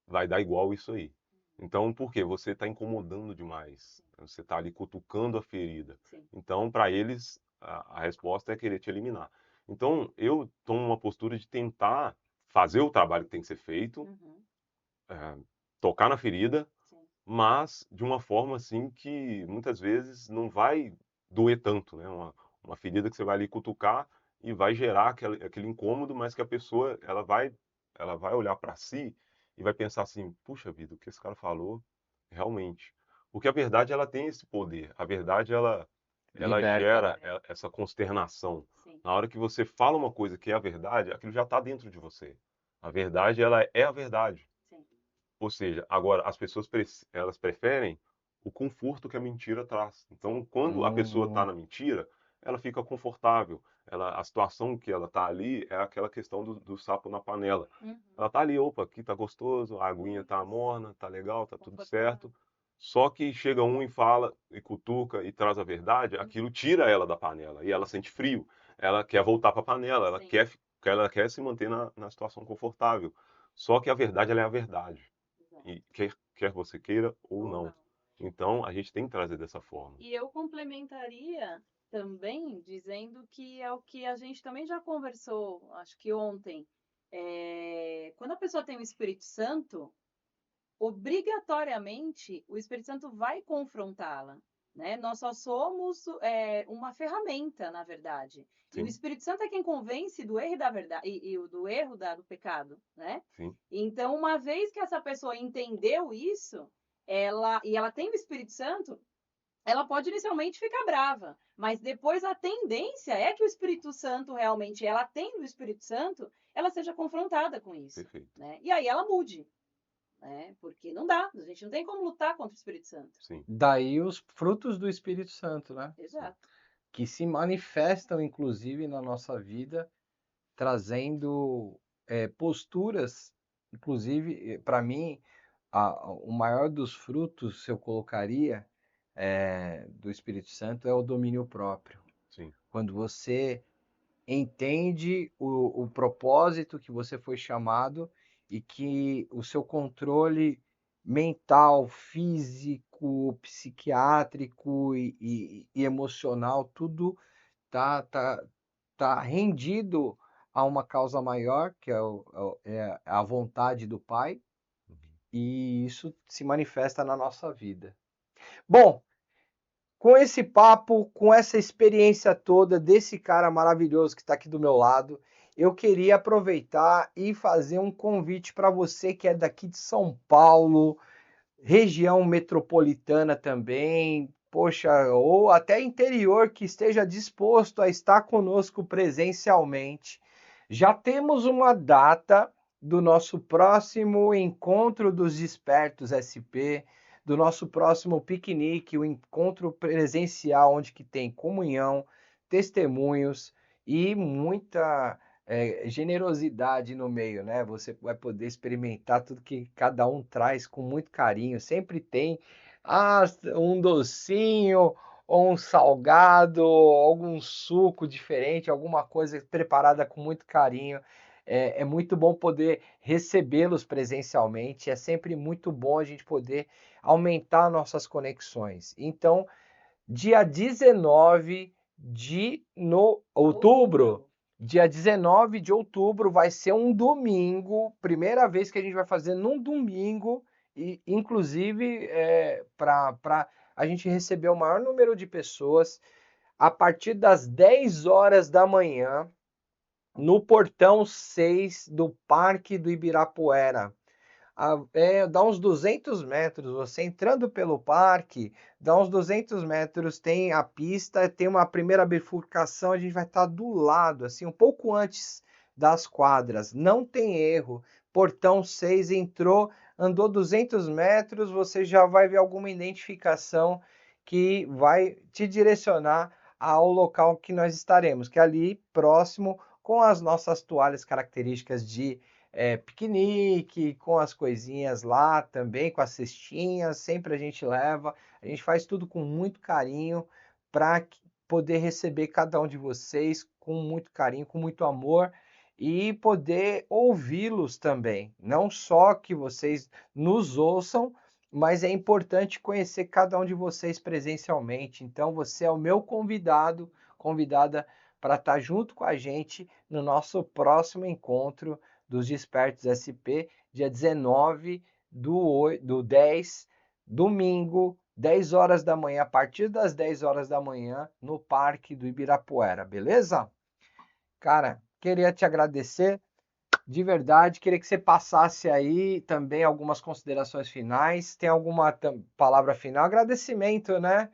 vai dar igual isso aí. Então, por quê? Você está incomodando demais. Você está ali cutucando a ferida. Sim. Então, para eles, a resposta é querer te eliminar. Então, eu tomo uma postura de tentar fazer o trabalho que tem que ser feito, Uhum. tocar na ferida, Sim. mas de uma forma assim que muitas vezes não vai doer tanto, né? Uma ferida que você vai ali cutucar e vai gerar aquele incômodo, mas que a pessoa ela vai olhar para si e vai pensar assim, puxa vida, o que esse cara falou realmente. Porque a verdade ela tem esse poder. A verdade ela Liberta, gera né? essa consternação. Sim. Na hora que você fala uma coisa que é a verdade, aquilo já está dentro de você. A verdade ela é a verdade. Sim. Ou seja, agora as pessoas elas preferem o conforto que a mentira traz. Então, quando a pessoa está Hum, na mentira, ela fica confortável. A situação que ela está ali é aquela questão do sapo na panela. Uhum. Ela está ali, opa, aqui tá gostoso, a aguinha Isso. tá morna, tá legal, tá tudo Confortável. certo. Só que chega um e fala, e cutuca, e traz a verdade, aquilo tira ela da panela, e ela sente frio. Ela quer voltar para a panela, Sim. ela quer se manter na situação confortável. Só que a verdade, ela é a verdade. Exato. E quer você queira ou Ou não. não. Então, a gente tem que trazer dessa forma. E eu complementaria também dizendo que é o que a gente também já conversou, acho que ontem. Quando a pessoa tem o Espírito Santo, obrigatoriamente o Espírito Santo vai confrontá-la, né? Nós só somos uma ferramenta, na verdade. E o Sim, Espírito Santo é quem convence do erro e da verdade e do erro do pecado, né? sim, Então, uma vez que essa pessoa entendeu isso, ela tem o Espírito Santo, ela pode inicialmente ficar brava, mas depois a tendência é que o Espírito Santo realmente, ela tendo o Espírito Santo, ela seja confrontada com isso, perfeito. né? E aí ela mude, né? Porque não dá, a gente não tem como lutar contra o Espírito Santo. Sim, daí os frutos do Espírito Santo, né? sim, Exato. Que se manifestam, inclusive, na nossa vida, trazendo posturas, inclusive, para mim, o maior dos frutos, eu colocaria, do Espírito Santo, é o domínio próprio. Sim. Quando você entende o propósito que você foi chamado e que o seu controle mental, físico, psiquiátrico e emocional, tudo tá rendido a uma causa maior, que é a vontade do Pai, Uhum. e isso se manifesta na nossa vida. Bom, com esse papo, com essa experiência toda desse cara maravilhoso que está aqui do meu lado, eu queria aproveitar e fazer um convite para você que é daqui de São Paulo, região metropolitana também, poxa, ou até interior, que esteja disposto a estar conosco presencialmente. Já temos uma data do nosso próximo encontro dos Despertos SP, do nosso próximo piquenique, o encontro presencial, onde que tem comunhão, testemunhos e muita generosidade no meio, né? Você vai poder experimentar tudo que cada um traz com muito carinho. Sempre tem um docinho, ou um salgado, algum suco diferente, alguma coisa preparada com muito carinho. É muito bom poder recebê-los presencialmente. É sempre muito bom a gente poder aumentar nossas conexões. Então, dia 19 de outubro. Dia 19 de outubro vai ser um domingo, primeira vez que a gente vai fazer num domingo, e inclusive para a gente receber o maior número de pessoas a partir das 10 horas da manhã, no portão 6 do Parque do Ibirapuera. Dá uns 200 metros, você entrando pelo parque, dá uns 200 metros, tem a pista, tem uma primeira bifurcação, a gente vai estar do lado, assim, um pouco antes das quadras, não tem erro. Portão 6 entrou, andou 200 metros, você já vai ver alguma identificação que vai te direcionar ao local que nós estaremos, que é ali próximo, com as nossas toalhas características de piquenique, com as coisinhas lá também, com as cestinhas, sempre a gente leva. A gente faz tudo com muito carinho para poder receber cada um de vocês com muito carinho, com muito amor e poder ouvi-los também. Não só que vocês nos ouçam, mas é importante conhecer cada um de vocês presencialmente. Então você é o meu convidado, convidada para estar junto com a gente no nosso próximo encontro dos Despertos SP, dia 19 do 10, domingo, 10 horas da manhã, a partir das 10 horas da manhã, no Parque do Ibirapuera, beleza? Cara, queria te agradecer de verdade, queria que você passasse aí também algumas considerações finais. Tem alguma palavra final? Agradecimento, né?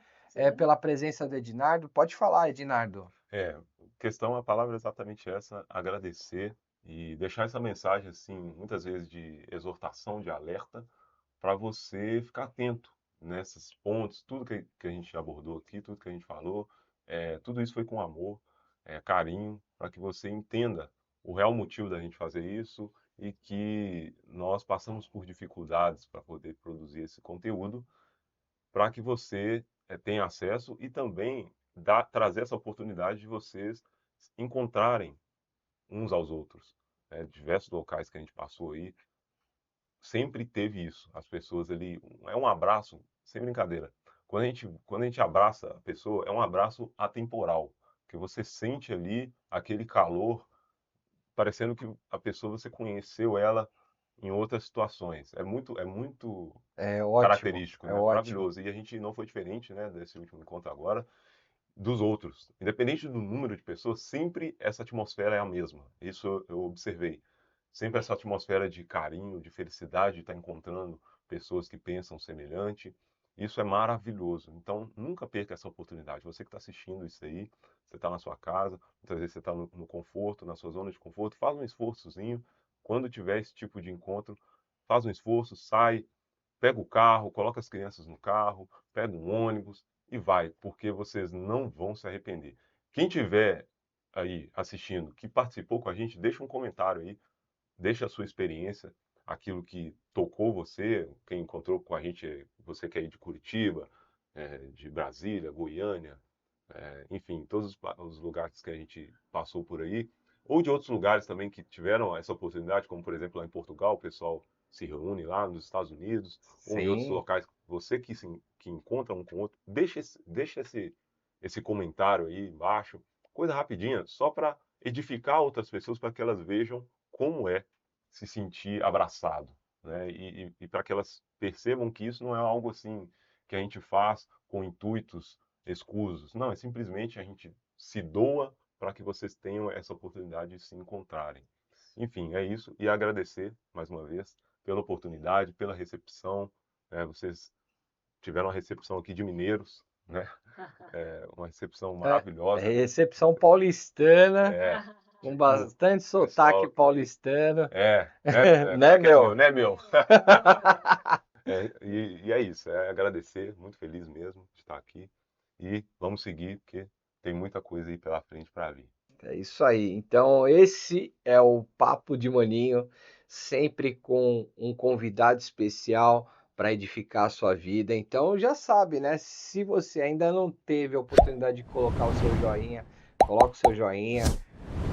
Pela presença do Ednardo. Pode falar, Ednardo. A palavra é exatamente essa, agradecer e deixar essa mensagem, assim, muitas vezes de exortação, de alerta, para você ficar atento nesses pontos, tudo que a gente abordou aqui, tudo que a gente falou, tudo isso foi com amor, carinho, para que você entenda o real motivo da gente fazer isso e que nós passamos por dificuldades para poder produzir esse conteúdo, para que você tenha acesso e também trazer essa oportunidade de vocês encontrarem uns aos outros. Diversos locais que a gente passou aí, sempre teve isso. As pessoas ali, é um abraço, sem brincadeira. Quando a gente abraça a pessoa, é um abraço atemporal, que você sente ali aquele calor, parecendo que a pessoa você conheceu ela em outras situações. É muito Ótimo, característico, né? ótimo. Maravilhoso. E a gente não foi diferente, né, desse último encontro agora, dos outros. Independente do número de pessoas, sempre essa atmosfera é a mesma. Isso eu observei. Sempre essa atmosfera de carinho, de felicidade, de estar encontrando pessoas que pensam semelhante. Isso é maravilhoso. Então, nunca perca essa oportunidade. Você que está assistindo isso aí, você está na sua casa, muitas vezes você está no conforto, na sua zona de conforto, faz um esforçozinho. Quando tiver esse tipo de encontro, faz um esforço, sai, pega o carro, coloca as crianças no carro, pega um ônibus e vai, porque vocês não vão se arrepender. Quem tiver aí assistindo, que participou com a gente, deixa um comentário aí, deixa a sua experiência. aquilo que tocou você, quem encontrou com a gente, você que é aí de Curitiba, de Brasília, Goiânia, enfim, todos os lugares que a gente passou por aí, ou de outros lugares também que tiveram essa oportunidade, como por exemplo lá em Portugal, o pessoal se reúne lá nos Estados Unidos, ou em outros Sim. locais, você que encontra um com o outro, deixa esse comentário aí embaixo, coisa rapidinha, só para edificar outras pessoas, para que elas vejam como é se sentir abraçado, né? E para que elas percebam que isso não é algo assim que a gente faz com intuitos escusos. Não, é simplesmente a gente se doa para que vocês tenham essa oportunidade de se encontrarem. Enfim, é isso. E agradecer, mais uma vez, pela oportunidade, pela recepção. Vocês tiveram uma recepção aqui de mineiros, né? Uma recepção maravilhosa. Recepção paulistana, É, com bastante sotaque pessoal, paulistano. como Né, é que é, meu? né, meu? E é isso, é agradecer, muito feliz mesmo de estar aqui. E vamos seguir, porque tem muita coisa aí pela frente para vir. É isso aí. Então, esse é o Papo de Maninho, sempre com um convidado especial para edificar a sua vida. Então, já sabe, né? Se você ainda não teve a oportunidade de colocar o seu joinha, coloca o seu joinha,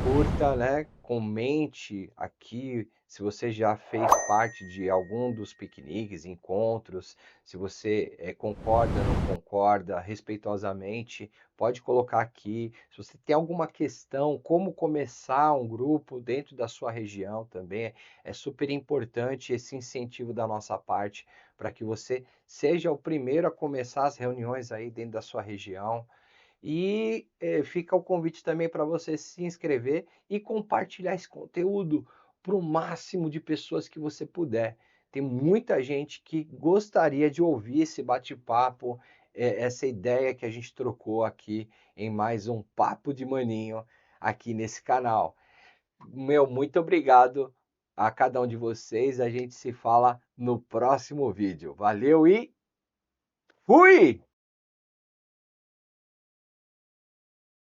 curta, né? Comente aqui se você já fez parte de algum dos piqueniques, encontros, se você concorda, não concorda, respeitosamente, pode colocar aqui. Se você tem alguma questão, como começar um grupo dentro da sua região também, é super importante esse incentivo da nossa parte para que você seja o primeiro a começar as reuniões aí dentro da sua região. E fica o convite também para você se inscrever e compartilhar esse conteúdo para o máximo de pessoas que você puder. Tem muita gente que gostaria de ouvir esse bate-papo, essa ideia que a gente trocou aqui em mais um Papo de Maninho aqui nesse canal. Meu, muito obrigado a cada um de vocês. A gente se fala no próximo vídeo. Valeu e fui!